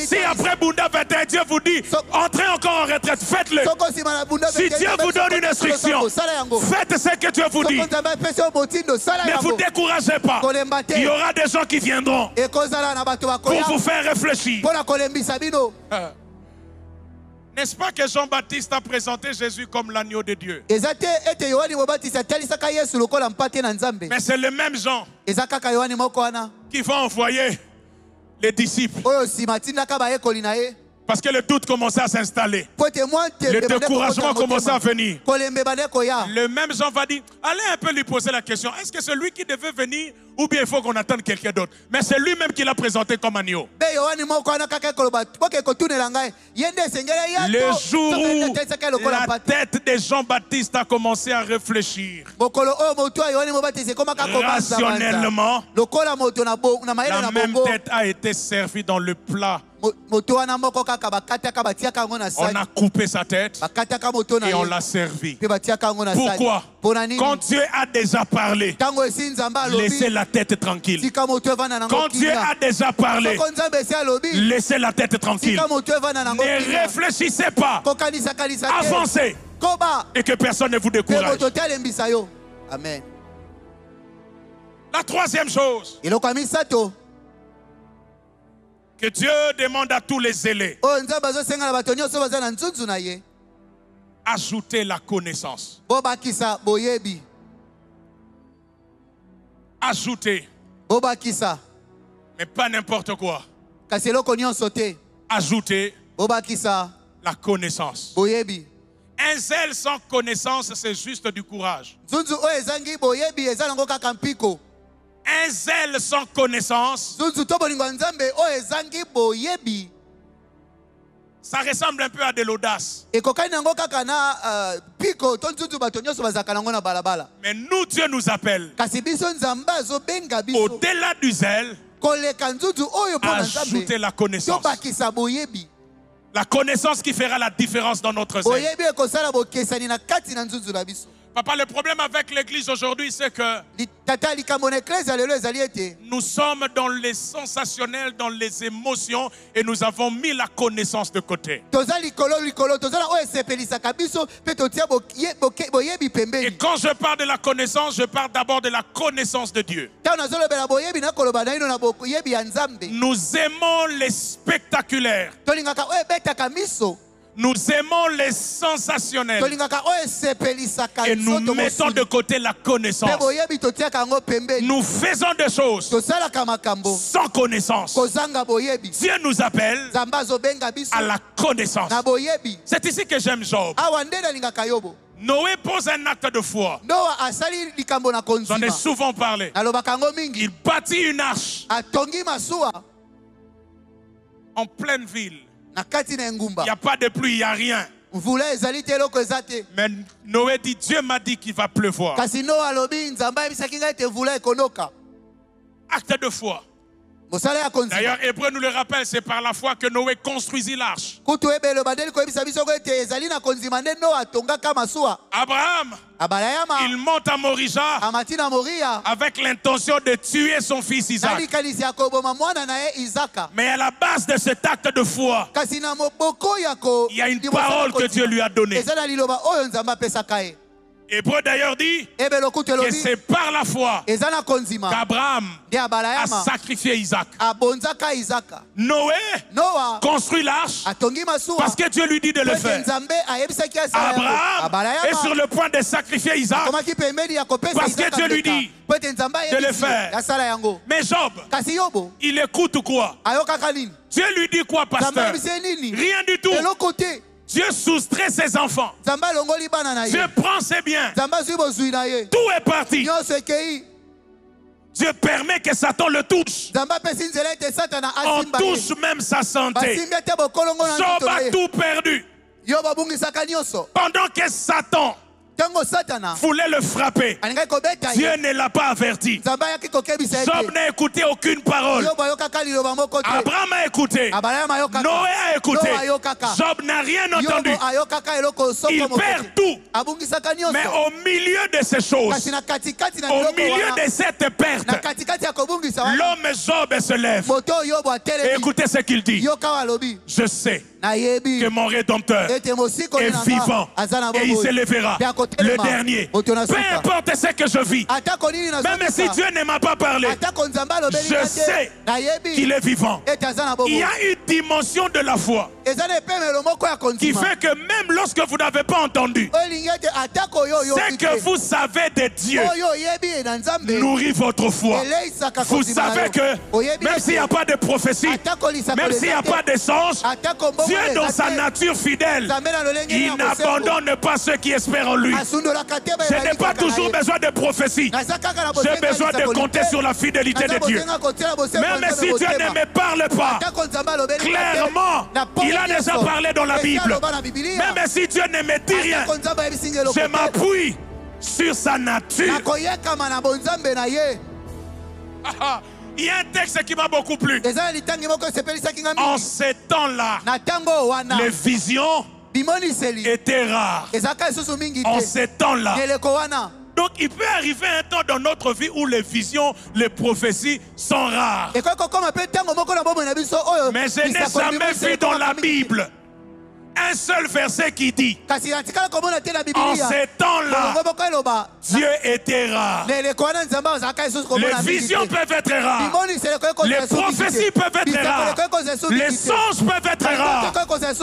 Si après Bunda 21, Dieu vous dit, entrez encore en retraite, faites-le. Si Dieu vous donne une instruction, faites ce que Dieu vous dit. Ne vous découragez pas. Il y aura des gens qui viendront pour vous faire réfléchir. N'est-ce pas que Jean-Baptiste a présenté Jésus comme l'agneau de Dieu? Mais c'est le même Jean qui va envoyer les disciples. Parce que le doute commençait à s'installer. Le découragement commençait à venir. Le même Jean va dire, allez un peu lui poser la question, est-ce que c'est lui qui devait venir ou bien il faut qu'on attende quelqu'un d'autre? Mais c'est lui-même qui l'a présenté comme agneau. Le jour où la tête de Jean-Baptiste a commencé à réfléchir rationnellement, la même tête a été servie dans le plat. On a coupé sa tête et on l'a servi. Pourquoi? Quand Dieu a déjà parlé, laissez la tête tranquille. Quand Dieu a déjà parlé, laissez la tête tranquille. Ne réfléchissez pas. Avancez. Et que personne ne vous décourage. Amen. La troisième chose que Dieu demande à tous les zélés, ajoutez la connaissance. Ajoutez. Mais pas n'importe quoi. Ajoutez la connaissance. Un zèle sans connaissance, c'est juste du courage. Un zèle sans connaissance, Ça ressemble un peu à de l'audace. Mais nous, Dieu nous appelle, au-delà du zèle, à ajouter la connaissance. La connaissance qui fera la différence dans notre zèle. Papa, le problème avec l'église aujourd'hui, c'est que nous sommes dans les sensationnels, dans les émotions, et nous avons mis la connaissance de côté. Et quand je parle de la connaissance, je parle d'abord de la connaissance de Dieu. Nous aimons les spectaculaires. Nous aimons les sensationnels et nous mettons de côté la connaissance. Nous faisons des choses sans connaissance. Dieu nous appelle à la connaissance. C'est ici que j'aime Job. Noé pose un acte de foi. J'en ai souvent parlé. Il bâtit une arche en pleine ville. Il n'y a pas de pluie, il n'y a rien. Mais Noé dit, Dieu m'a dit qu'il va pleuvoir. Acte de foi. D'ailleurs, Hébreu nous le rappelle, c'est par la foi que Noé construisit l'arche. Abraham, il monte à Morija avec l'intention de tuer son fils Isaac. Mais à la base de cet acte de foi, il y a une parole que Dieu lui a donnée. Hébreu d'ailleurs dit que c'est par la foi qu'Abraham a sacrifié Isaac. Noé construit l'arche parce que Dieu lui dit de le faire. Abraham est sur le point de sacrifier Isaac parce que Dieu lui dit de le faire. Mais Job, il écoute quoi? Dieu lui dit quoi, pasteur? Rien du tout. Dieu soustrait ses enfants. Dieu prend ses biens. Tout est parti. Dieu permet que Satan le touche. On touche même sa santé. Job a tout perdu. Pendant que Satan voulait le frapper, Dieu ne l'a pas averti. Job n'a écouté aucune parole. Abraham a écouté. Noé a écouté. Job n'a rien entendu. Il perd tout. Mais au milieu de ces choses, au milieu de cette perte, l'homme Job se lève. Et écoutez ce qu'il dit. Je sais que mon Rédempteur est vivant et il s'élèvera, le dernier. Peu importe ce que je vis, même si Dieu ne m'a pas parlé, je sais qu'il est vivant. Il y a une dimension de la foi qui fait que même lorsque vous n'avez pas entendu, c'est que vous savez de Dieu nourrit votre foi. Vous savez que même s'il n'y a pas de prophétie, même s'il n'y a pas de songe, Dieu dans sa nature fidèle, il n'abandonne pas ceux qui espèrent en lui. Je n'ai pas toujours besoin de prophétie. J'ai besoin de compter sur la fidélité de Dieu. Même si Dieu ne me parle pas clairement, il a déjà parlé dans la Bible. Même si Dieu ne me dit rien, je m'appuie sur sa nature. Il y a un texte qui m'a beaucoup plu. En ces temps-là, les visions étaient rares. En ces temps-là. Donc il peut arriver un temps dans notre vie où les visions, les prophéties sont rares. Mais je n'ai jamais vu dans la Bible un seul verset qui dit en ces temps-là, Dieu était rare. Les visions peuvent être rares. Les prophéties peuvent être rares. Les songes peuvent être rares.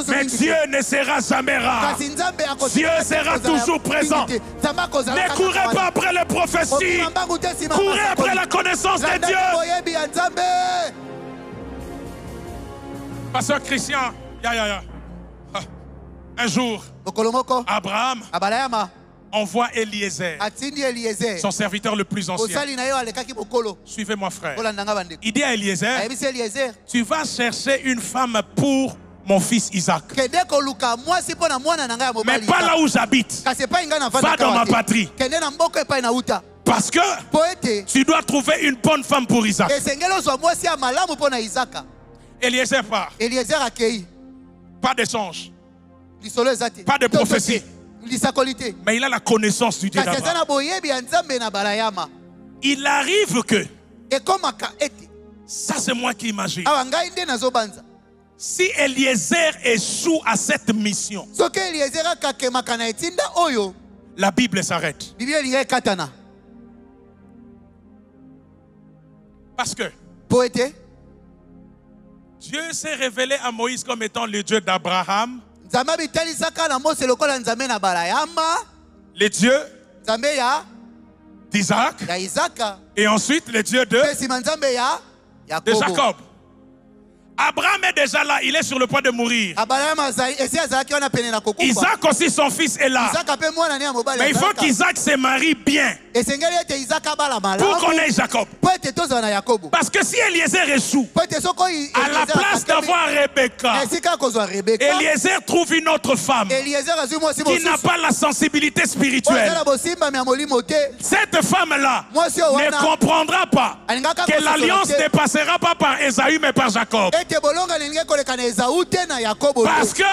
Mais Dieu ne sera jamais rare. Dieu sera toujours présent. Ne courez pas après les prophéties. Courez après la connaissance de Dieu. Pasteur Christian, un jour, Abraham envoie Eliezer, son serviteur le plus ancien. Suivez-moi, frère. Il dit à Eliezer, tu vas chercher une femme pour mon fils Isaac. Mais pas là où j'habite. Va dans ma patrie. Parce que tu dois trouver une bonne femme pour Isaac. Eliezer part. Pas d'échange. Pas de prophétie. Mais il a la connaissance du Dieu d'Abraham. Il arrive que, ça c'est moi qui imagine, si Eliezer échoue à cette mission, la Bible s'arrête. Parce que Dieu s'est révélé à Moïse comme étant le Dieu d'Abraham, le Dieu d'Isaac, et ensuite le Dieu de Jacob. Abraham est déjà là, il est sur le point de mourir. Isaac aussi, son fils, est là. Mais il faut qu'Isaac se marie bien pour qu'on ait Jacob. Parce que si Eliezer échoue, à la place d'avoir Rebecca, Eliezer trouve une autre femme qui n'a pas la sensibilité spirituelle. Cette femme-là ne comprendra pas que l'alliance ne passera pas par Ésaü mais par Jacob. Parce que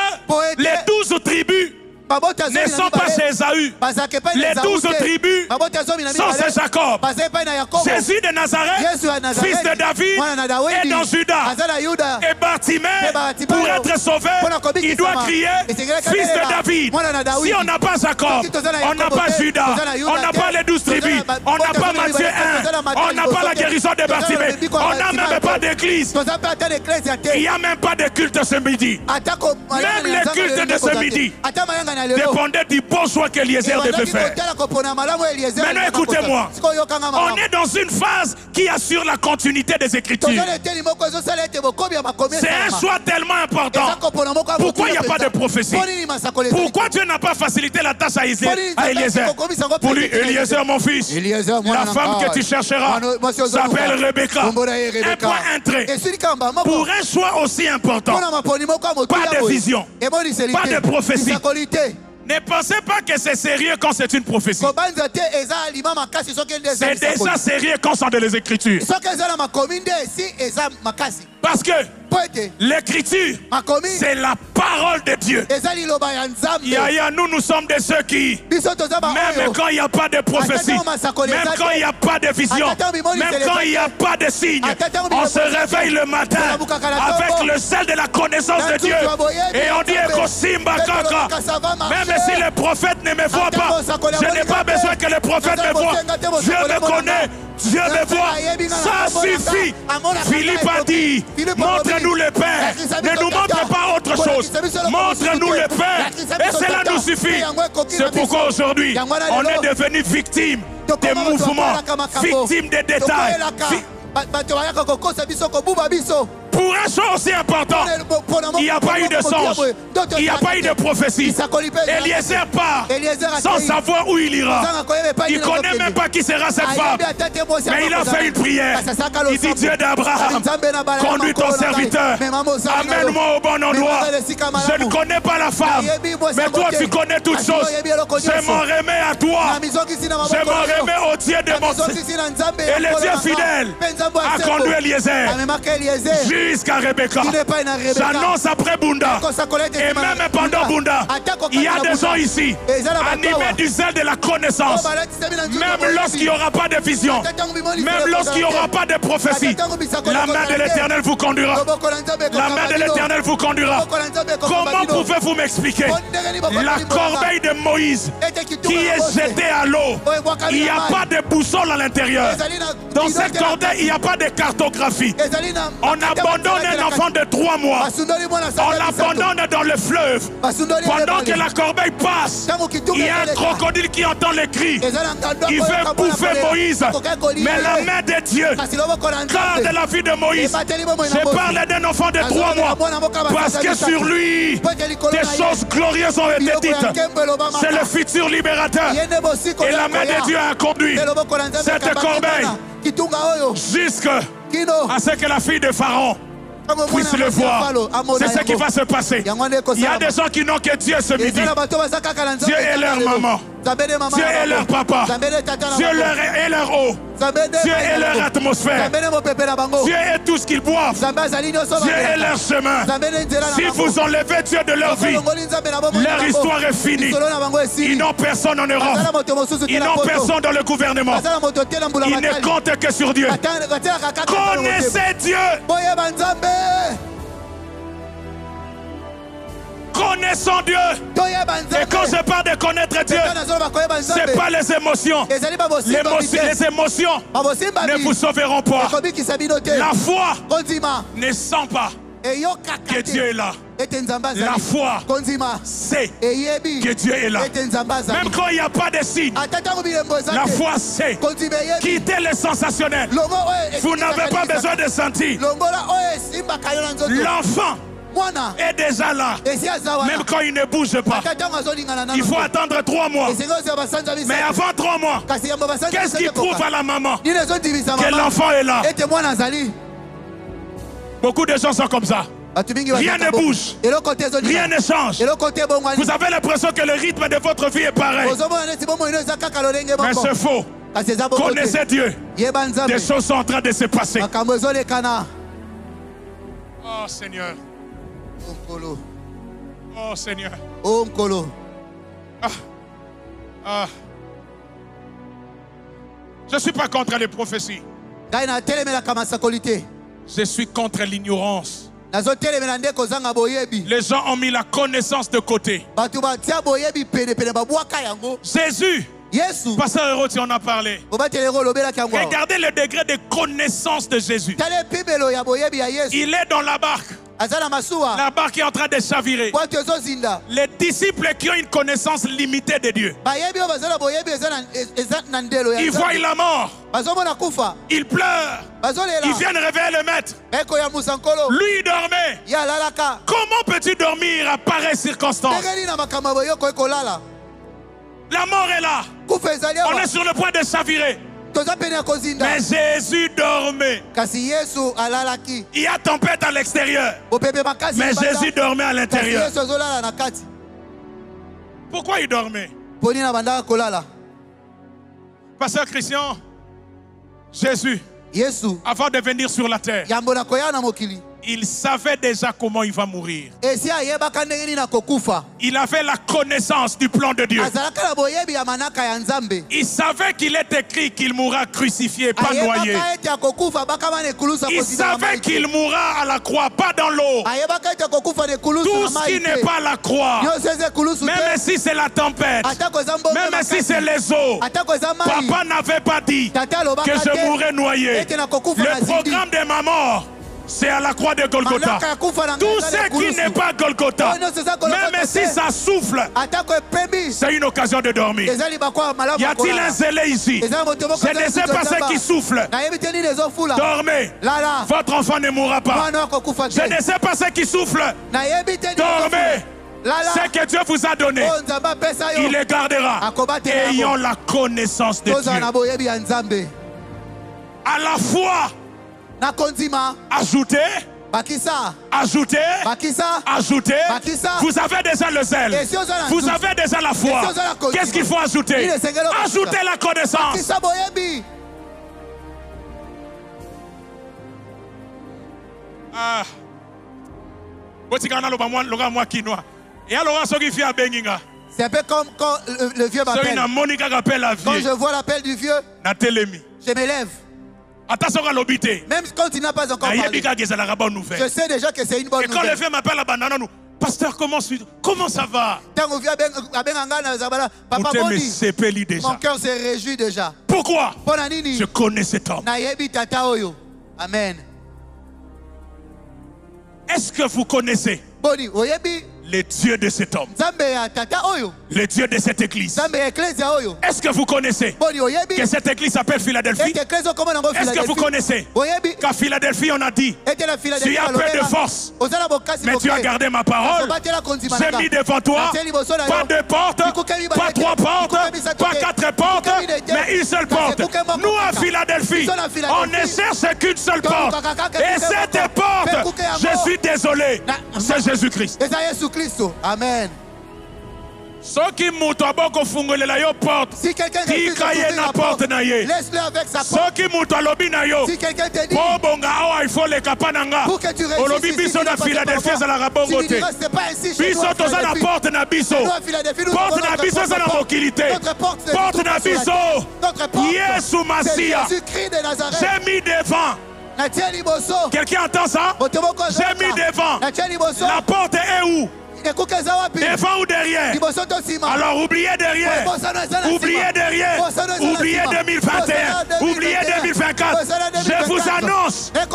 les 12 tribus ne sont pas chez Ésaü. Les 12 tribus sont chez Jacob. Jésus de Nazareth, fils de David, est dans Juda. Et Bartimée, pour être sauvé, il doit crier fils de David. Si on n'a pas Jacob, on n'a pas Juda, on n'a pas les 12 tribus, on n'a pas Matthieu 1, on n'a pas la guérison de Bartimée, on n'a même pas d'église. Il n'y a même pas de culte ce midi. Même les cultes de ce midi dépendait du bon choix qu'Eliezer devait faire. Maintenant écoutez-moi, on est dans une phase qui assure la continuité des Écritures. C'est un choix tellement important. Pourquoi il n'y a pas de prophétie? Pourquoi Dieu n'a pas facilité la tâche à Eliezer? Pour lui, Eliezer mon fils, la femme que tu chercheras s'appelle Rebecca. Un point, un trait. Pour un choix aussi important, pas de vision, pas de prophétie. Ne pensez pas que c'est sérieux quand c'est une prophétie. C'est déjà sérieux quand c'est dans les Écritures. Parce que l'écriture, c'est la parole de Dieu. Nous sommes de ceux qui, même quand il n'y a pas de prophétie, même quand il n'y a pas de vision, même quand il n'y a pas de signe, on se réveille le matin avec le sel de la connaissance de Dieu. Et on dit Ekosimba Kaka. Même si le prophète ne me voit pas, je n'ai pas besoin que le prophète me voie. Dieu me connaît. Dieu me voit, ça suffit. Philippe a dit, montre-nous le Père. Ne nous montre pas autre chose. Montre-nous le Père. Et cela nous suffit. C'est pourquoi aujourd'hui, on est devenu victime des mouvements, victime des détails. Pour un choix aussi important, il n'y a pas eu de songe, il n'y a pas eu de prophétie. Eliezer part sans savoir où il ira. Il ne connaît même pas qui sera cette femme. Mais il a fait une prière. Il dit Dieu d'Abraham, conduis ton serviteur, amène-moi au bon endroit. Je ne connais pas la femme, mais toi tu connais toutes choses. Je m'en remets à toi. Je m'en remets au Dieu de mon Dieu. Et le Dieu fidèle a conduit Eliezer jusqu'à Rebecca. J'annonce après Bunda. Et même pendant Bunda, il y a des gens ici animés du zèle de la connaissance. Même lorsqu'il n'y aura pas de vision, même lorsqu'il n'y aura pas de prophétie, la main de l'Éternel vous conduira. La main de l'Éternel vous conduira. Comment pouvez-vous m'expliquer la corbeille de Moïse qui est jetée à l'eau? Il n'y a pas de boussole à l'intérieur. Dans cette corbeille, il n'y a pas de cartographie. On abandonne un enfant de 3 mois. On l'abandonne dans le fleuve. Pendant que la corbeille passe, il y a un crocodile qui entend les cris. Il veut bouffer Moïse. Mais la main de Dieu garde la vie de Moïse. Je parle d'un enfant de 3 mois. Parce que sur lui, des choses glorieuses ont été dites. C'est le futur libérateur. Et la main de Dieu a conduit cette corbeille jusqu'à ce que la fille de Pharaon puisse le voir. C'est ce qui va se passer. Il y a des gens qui n'ont que Dieu ce midi. Dieu est leur maman. Dieu est leur papa. Dieu est leur eau. Dieu est leur atmosphère. Dieu est tout ce qu'ils boivent. Dieu est leur chemin. Si vous enlevez Dieu de leur vie, leur histoire est finie. Ils n'ont personne en Europe. Ils n'ont personne dans le gouvernement. Ils ne comptent que sur Dieu. Connaissez Dieu. Connaissons Dieu. Et quand je parle de connaître Dieu, ce n'est pas les émotions. Les émotions ne vous sauveront pas. La foi ne sent pas que Dieu est là. La foi sait que Dieu est là. Même quand il n'y a pas de signe, la foi sait. Quittez le sensationnel. Vous n'avez pas besoin de sentir. L'enfant est déjà là. Même quand il ne bouge pas. Il faut attendre 3 mois. Mais avant 3 mois, qu'est-ce qui prouve à la maman que l'enfant est là? Beaucoup de gens sont comme ça. Rien ne bouge. Rien ne change. Vous avez l'impression que le rythme de votre vie est pareil. Mais c'est faux. Connaissez Dieu. Des choses sont en train de se passer. Oh Seigneur. Oh Seigneur. Je ne suis pas contre les prophéties. Je suis contre l'ignorance. Les gens ont mis la connaissance de côté. Jésus, Pasteur Héroti en a parlé. Regardez le degré de connaissance de Jésus. Il est dans la barque. La barque est en train de chavirer. Les disciples qui ont une connaissance limitée de Dieu, ils voient la mort. Ils pleurent. Ils viennent réveiller le maître. Lui il dormait. Comment peux-tu dormir à pareille circonstance? La mort est là. On est sur le point de chavirer. Mais Jésus dormait. Il y a tempête à l'extérieur. Mais Jésus dormait à l'intérieur. Pourquoi il dormait? Pasteur Christian, Jésus, avant de venir sur la terre, il savait déjà comment il va mourir. Il avait la connaissance du plan de Dieu. Il savait qu'il est écrit qu'il mourra crucifié, pas noyé. Il savait qu'il mourra à la croix, pas dans l'eau. Tout ce qui n'est pas la croix, même si c'est la tempête, même si c'est les eaux, papa n'avait pas dit que je mourrais noyé. Le programme de ma mort, c'est à la croix de Golgotha. Tout ce qui n'est pas Golgotha, même si ça souffle, c'est une occasion de dormir. Y a-t-il un zélé ici? Je ne sais pas ce qui souffle. Dormez. Votre enfant ne mourra pas. Je ne sais pas ce qui souffle. Dormez. Ce que Dieu vous a donné, il les gardera. Ayant la connaissance de Dieu. À la fois, ajoutez, ajoutez, ajoutez. Vous avez déjà le zèle. Vous avez déjà la foi. Qu'est-ce qu'il faut ajouter? Ajoutez la connaissance. C'est un peu comme quand le vieux m'appelle. Quand je vois l'appel du vieux, je m'élève. Même quand il n'a pas encore parlé, je sais déjà que c'est une bonne nouvelle. Et quand le vieux m'appelle, pasteur, comment ça va? Mon cœur se réjouit déjà. Pourquoi? Je connais cet homme. Amen. Est-ce que vous connaissez le Dieu de cet homme, le Dieu de cette église. Est-ce que vous connaissez que cette église s'appelle Philadelphie? Est-ce que vous connaissez qu'à Philadelphie on a dit tu as peu de force, mais tu as gardé ma parole. J'ai mis devant toi pas deux portes, pas trois portes, pas quatre portes, mais une seule porte. Nous à Philadelphie, on ne cherche qu'une seule porte. Et cette porte, je suis désolé, c'est Jésus-Christ. Amen. Si quelqu'un laisse-le avec sa porte. Si quelqu'un te dit il faut les capananga, pour que tu réussisses ici, tu diras c'est pas ainsi chez nous à Philadelphie. porte na biso, porte na biso za na mokilité, porte na biso, Yesu Masia. Jésus-Christ de Nazareth. J'ai mis devant. Quelqu'un entend ça? J'ai mis devant. La porte est où? Devant ou derrière? Alors oubliez derrière. Oubliez derrière. Oubliez 2021. Oubliez 2024. Je vous annonce la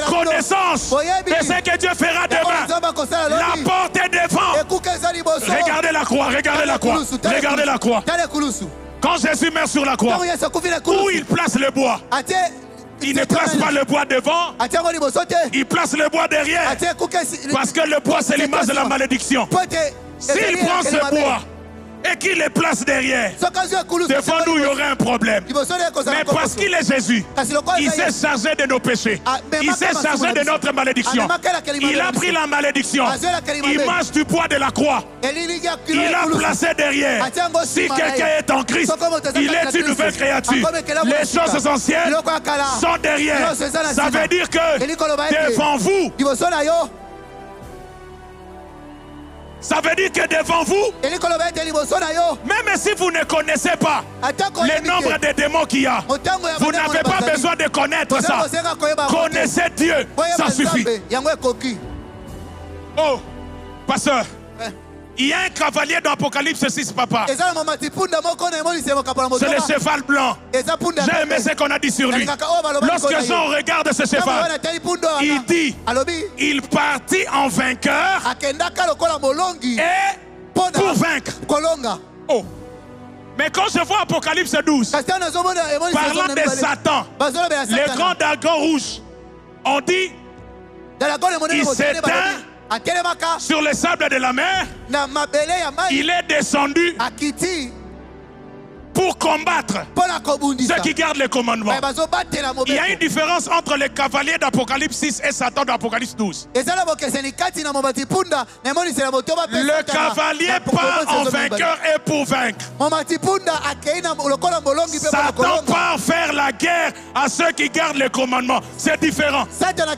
connaissance de ce que Dieu fera demain. La porte est devant. Regardez la croix. Regardez la croix. Regardez la croix. Quand Jésus meurt sur la croix, où il place le bois? Il ne place pas le bois devant, il place le bois derrière. Parce que le bois, c'est l'image de la malédiction. S'il prend ce bois et qu'il le place derrière, devant nous, il y aurait un problème. Mais parce qu'il est Jésus, il s'est chargé de nos péchés. Il s'est chargé de notre malédiction. Il a pris la malédiction. Il mange du bois de la croix. Il a placé derrière. Si quelqu'un est en Christ, il est une nouvelle créature. Les choses anciennes sont derrière. Ça veut dire que devant vous, ça veut dire que devant vous, même si vous ne connaissez pas le nombre de démons qu'il y a, vous n'avez pas besoin de connaître ça. Connaissez Dieu, ça suffit. Oh, pasteur, il y a un cavalier dans Apocalypse 6, papa. C'est le cheval blanc. J'ai aimé ce qu'on a dit sur lui. Lorsque Jean regarde ce cheval, il dit, il partit en vainqueur et pour vaincre. Oh. Mais quand je vois Apocalypse 12, parlant de Satan, le grand dragon rouge, on dit, il s'éteint sur le sable de la mer. Il est descendu pour combattre ceux qui gardent les commandements. Il y a une différence entre les cavaliers d'Apocalypse 6 et Satan d'Apocalypse 12. Le cavalier part en vainqueur et pour vaincre. Satan part faire la guerre à ceux qui gardent les commandements. C'est différent. Satan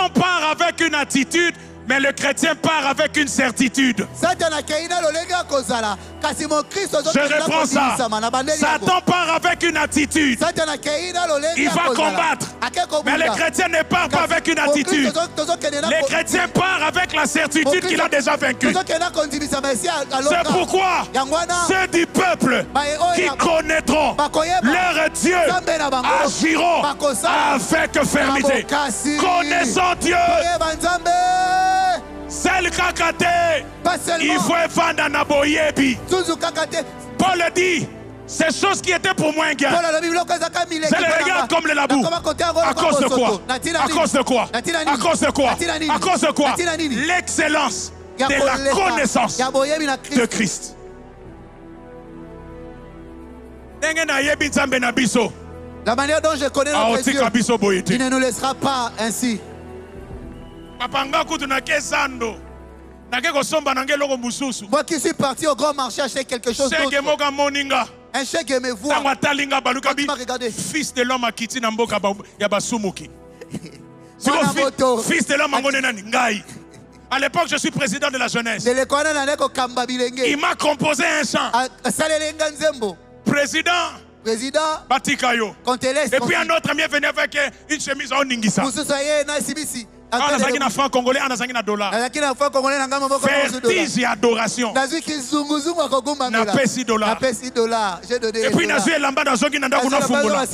part avec une attitude, mais le chrétien part avec une certitude. Je reprends ça. Satan part avec une attitude. Il va combattre. Mais le chrétien ne part pas avec une attitude. Le chrétien part avec la certitude qu'il a déjà vaincu. C'est pourquoi ceux du peuple qui connaîtront leur Dieu agiront avec fermeté. Connaissons Dieu. C'est le kakate. Il faut vendre na boyebi. Paul dit, ces choses qui étaient pour moi un gain, je les regarde comme le labou. À cause de quoi? À cause de quoi? À cause de quoi? À cause de quoi? L'excellence de la connaissance de Christ. La manière dont je connais notre Dieu, il ne nous laissera pas ainsi. Moi qui suis parti au grand marché acheter quelque chose d'autre. Un chèque me voit. Quand tu m'as regardé. Fils de l'homme a quitté Namboka Yabasumuki. Fils de l'homme a ngai. À l'époque, je suis président de la jeunesse. Il m'a composé un chant. Président Batikayo. Et puis un autre ami est venu avec une chemise en Ningisa. On a un franc congolais, on a un dollar. Vertige et adoration. Na pesi dollar. Et puis na joué lamba dans un qui n'a pas fungula.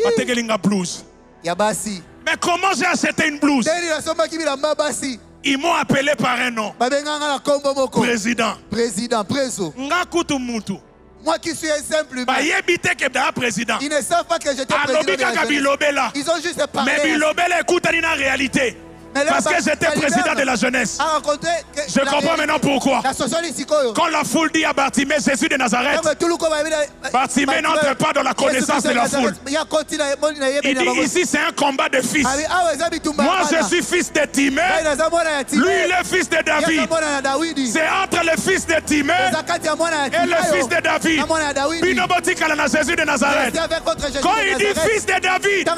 Ategelinga blues. Yabasi. Mais comment j'ai acheté une blouse? Ils m'ont appelé par un nom. Président. Président, préso. Moi qui suis un simple humain. Ils ne savent pas que j'étais président de la jeunesse. Ils ont juste parlé. Mais Bilobela écoute en réalité. Parce que j'étais président de la jeunesse. Je comprends maintenant pourquoi. Quand la foule dit à Bartimée, Jésus de Nazareth, Bartimée n'entre pas dans la connaissance de la foule. Il dit ici c'est un combat de fils. Moi je suis fils de Timée, lui il est fils de David. C'est entre le fils de Timée et le fils de David. Jésus de Nazareth. Quand il dit fils de David,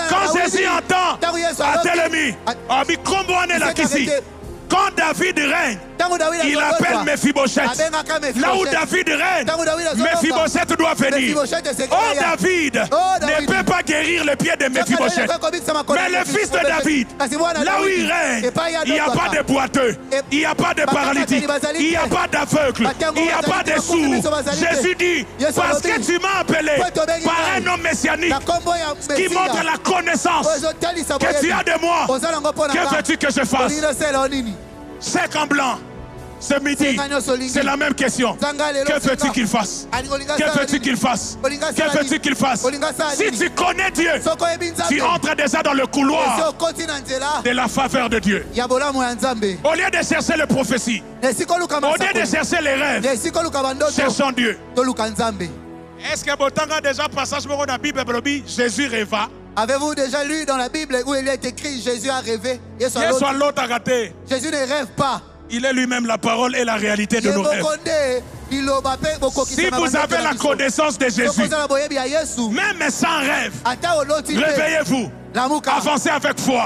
quand Jésus entend Barthélemy, quand David règne, il appelle Mephibosheth. Là où David règne, Mephibosheth doit venir. Oh, David ne peut pas guérir le pied de Mephibosheth. Mais le fils de David, là où il règne, il n'y a pas de boiteux, il n'y a pas de paralytique, il n'y a pas d'aveugle, il n'y a pas de sourd. Jésus dit, parce que tu m'as appelé par un homme messianique qui montre la connaissance que tu as de moi, que veux-tu que je fasse? Sec en blanc. Ce midi, c'est la même question. Que veux-tu qu'il fasse? Que veux-tu qu'il fasse? Que veux-tu qu'il fasse? Si tu connais Dieu, tu entres déjà dans le couloir de la faveur de Dieu. Au lieu de chercher les prophéties, au lieu de chercher les rêves, cherchons Dieu. Est-ce que vous déjà passage dans la Bible, Jésus rêva? Avez-vous déjà lu dans la Bible où il est écrit Jésus a rêvé? Jésus ne rêve pas. Il est lui-même la parole et la réalité de nos rêves. Si vous avez la connaissance de Jésus, même sans rêve, réveillez-vous. Avancez avec foi.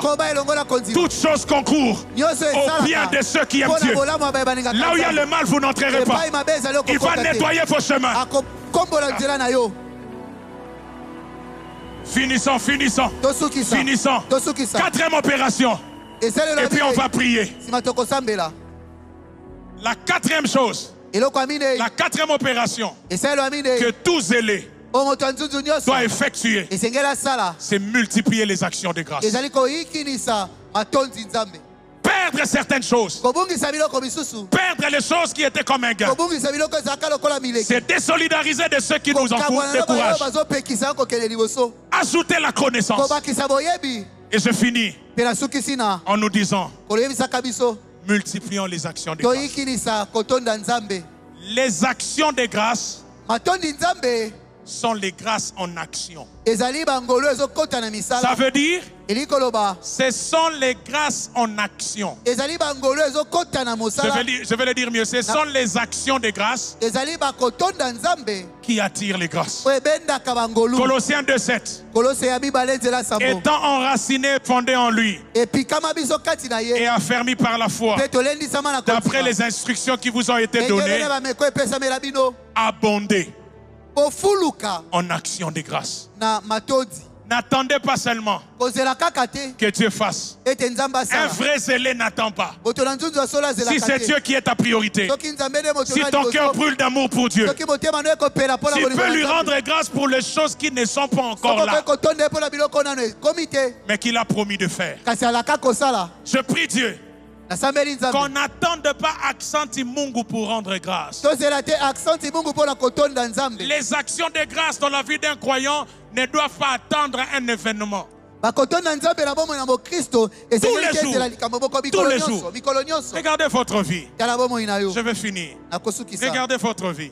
Toutes choses concourent au bien de ceux qui aiment Dieu. Là où il y a le mal, vous n'entrerez pas. Il va nettoyer vos chemins. Finissons. Quatrième opération. Et puis on va prier. La quatrième chose, la quatrième opération que tout zélé doit effectuer, c'est multiplier les actions de grâce. Perdre certaines choses, perdre les choses qui étaient comme un gain, c'est désolidariser de ceux qui nous découragent, ajouter la connaissance. Et je finis en nous disant, multiplions les actions de grâce. Les actions de grâce sont les grâces en action. Ça veut dire, ce sont les grâces en action. Je vais le dire mieux, ce sont les actions de grâce qui attirent les grâces. Colossiens 2:7. Étant enraciné, fondé en lui et affermi par la foi, d'après les instructions qui vous ont été données, abondez en action de grâce. N'attendez pas seulement que Dieu fasse. Un vrai zélé n'attend pas. Si c'est Dieu qui est ta priorité, si ton cœur brûle d'amour pour Dieu, tu peux lui rendre grâce pour les choses qui ne sont pas encore là, mais qu'il a promis de faire. Je prie Dieu qu'on n'attende pas accent Mungu pour rendre grâce. Les actions de grâce dans la vie d'un croyant ne doivent pas attendre un événement. Tous les jours. Regardez votre vie. Je vais finir. Regardez votre vie.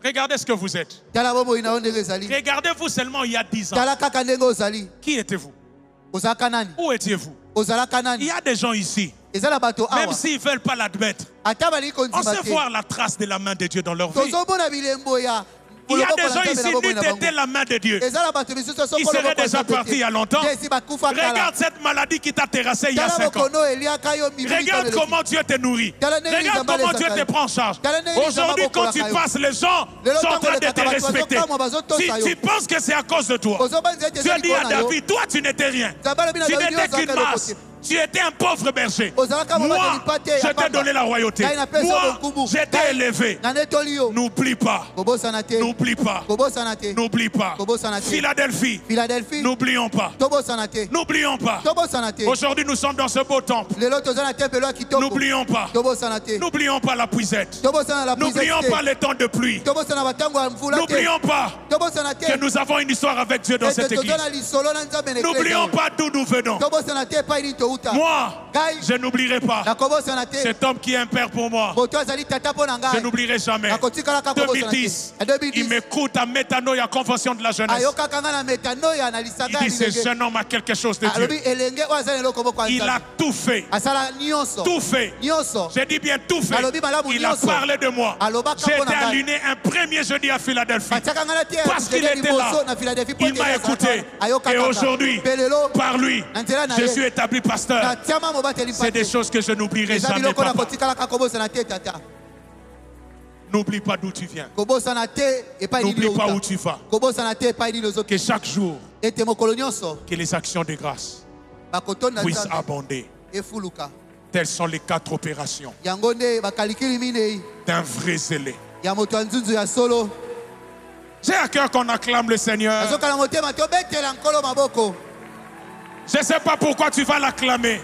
Regardez ce que vous êtes. Regardez-vous seulement il y a 10 ans. Qui étiez-vous? Où étiez-vous? Il y a des gens ici, même s'ils ne veulent pas l'admettre, on sait voir la trace de la main de Dieu dans leur vie. Il y a des gens ici, n'eût été la main de Dieu, ils seraient déjà partis il y a longtemps. Regarde cette maladie qui t'a terrassé il y a 5 ans. Regarde comment Dieu te nourrit. Regarde comment Dieu te prend en charge. Aujourd'hui, quand tu passes, les gens sont en train de te respecter. Si tu penses que c'est à cause de toi, Dieu dit à David, toi tu n'étais rien. Tu n'étais qu'une masse. Tu étais un pauvre berger. Moi, je t'ai donné la royauté. Moi, je t'ai élevé. N'oublie pas. N'oublie pas. N'oublie pas. Philadelphie. N'oublions pas. N'oublions pas. Aujourd'hui, nous sommes dans ce beau temple. N'oublions pas. N'oublions pas la puisette. N'oublions pas les temps de pluie. N'oublions pas que nous avons une histoire avec Dieu dans cette église. N'oublions pas d'où nous venons. Moi, je n'oublierai pas cet homme qui est un père pour moi. Je n'oublierai jamais. 2010, il m'écoute à Métanoïa, convention de la jeunesse. Il dit, ce jeune homme a quelque chose de Dieu. Il a tout fait. Tout fait. J'ai dit bien tout fait. Il a parlé de moi. J'ai été aligné un premier jeudi à Philadelphie. Parce qu'il était là. Il m'a écouté. Et aujourd'hui, par lui, je suis établi pasteur. C'est des choses que je n'oublierai jamais, papa. N'oublie pas d'où tu viens. N'oublie pas où tu vas. Que chaque jour, que les actions de grâce puissent abonder. Telles sont les 4 opérations d'un vrai zélé. J'ai à cœur qu'on acclame le Seigneur. Je ne sais pas pourquoi tu vas l'acclamer.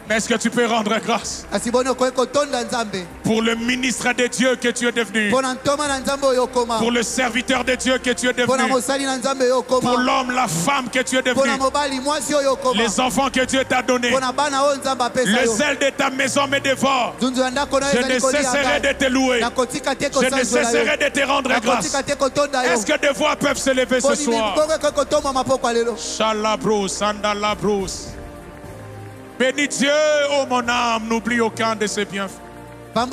Mais est-ce que tu peux rendre grâce pour le ministre de Dieu que tu es devenu, pour le serviteur de Dieu que tu es devenu, pour l'homme, la femme que tu es devenu, les enfants que Dieu t'a donnés, le zèle de ta maison me dévore. Je ne cesserai de te louer. Je ne cesserai de te rendre grâce. Est-ce que des voix peuvent se lever ce soir? Shalabros, Sandalabros. Bénis Dieu, oh mon âme, n'oublie aucun de ses bienfaits. Bénis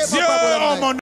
Dieu, oh mon âme.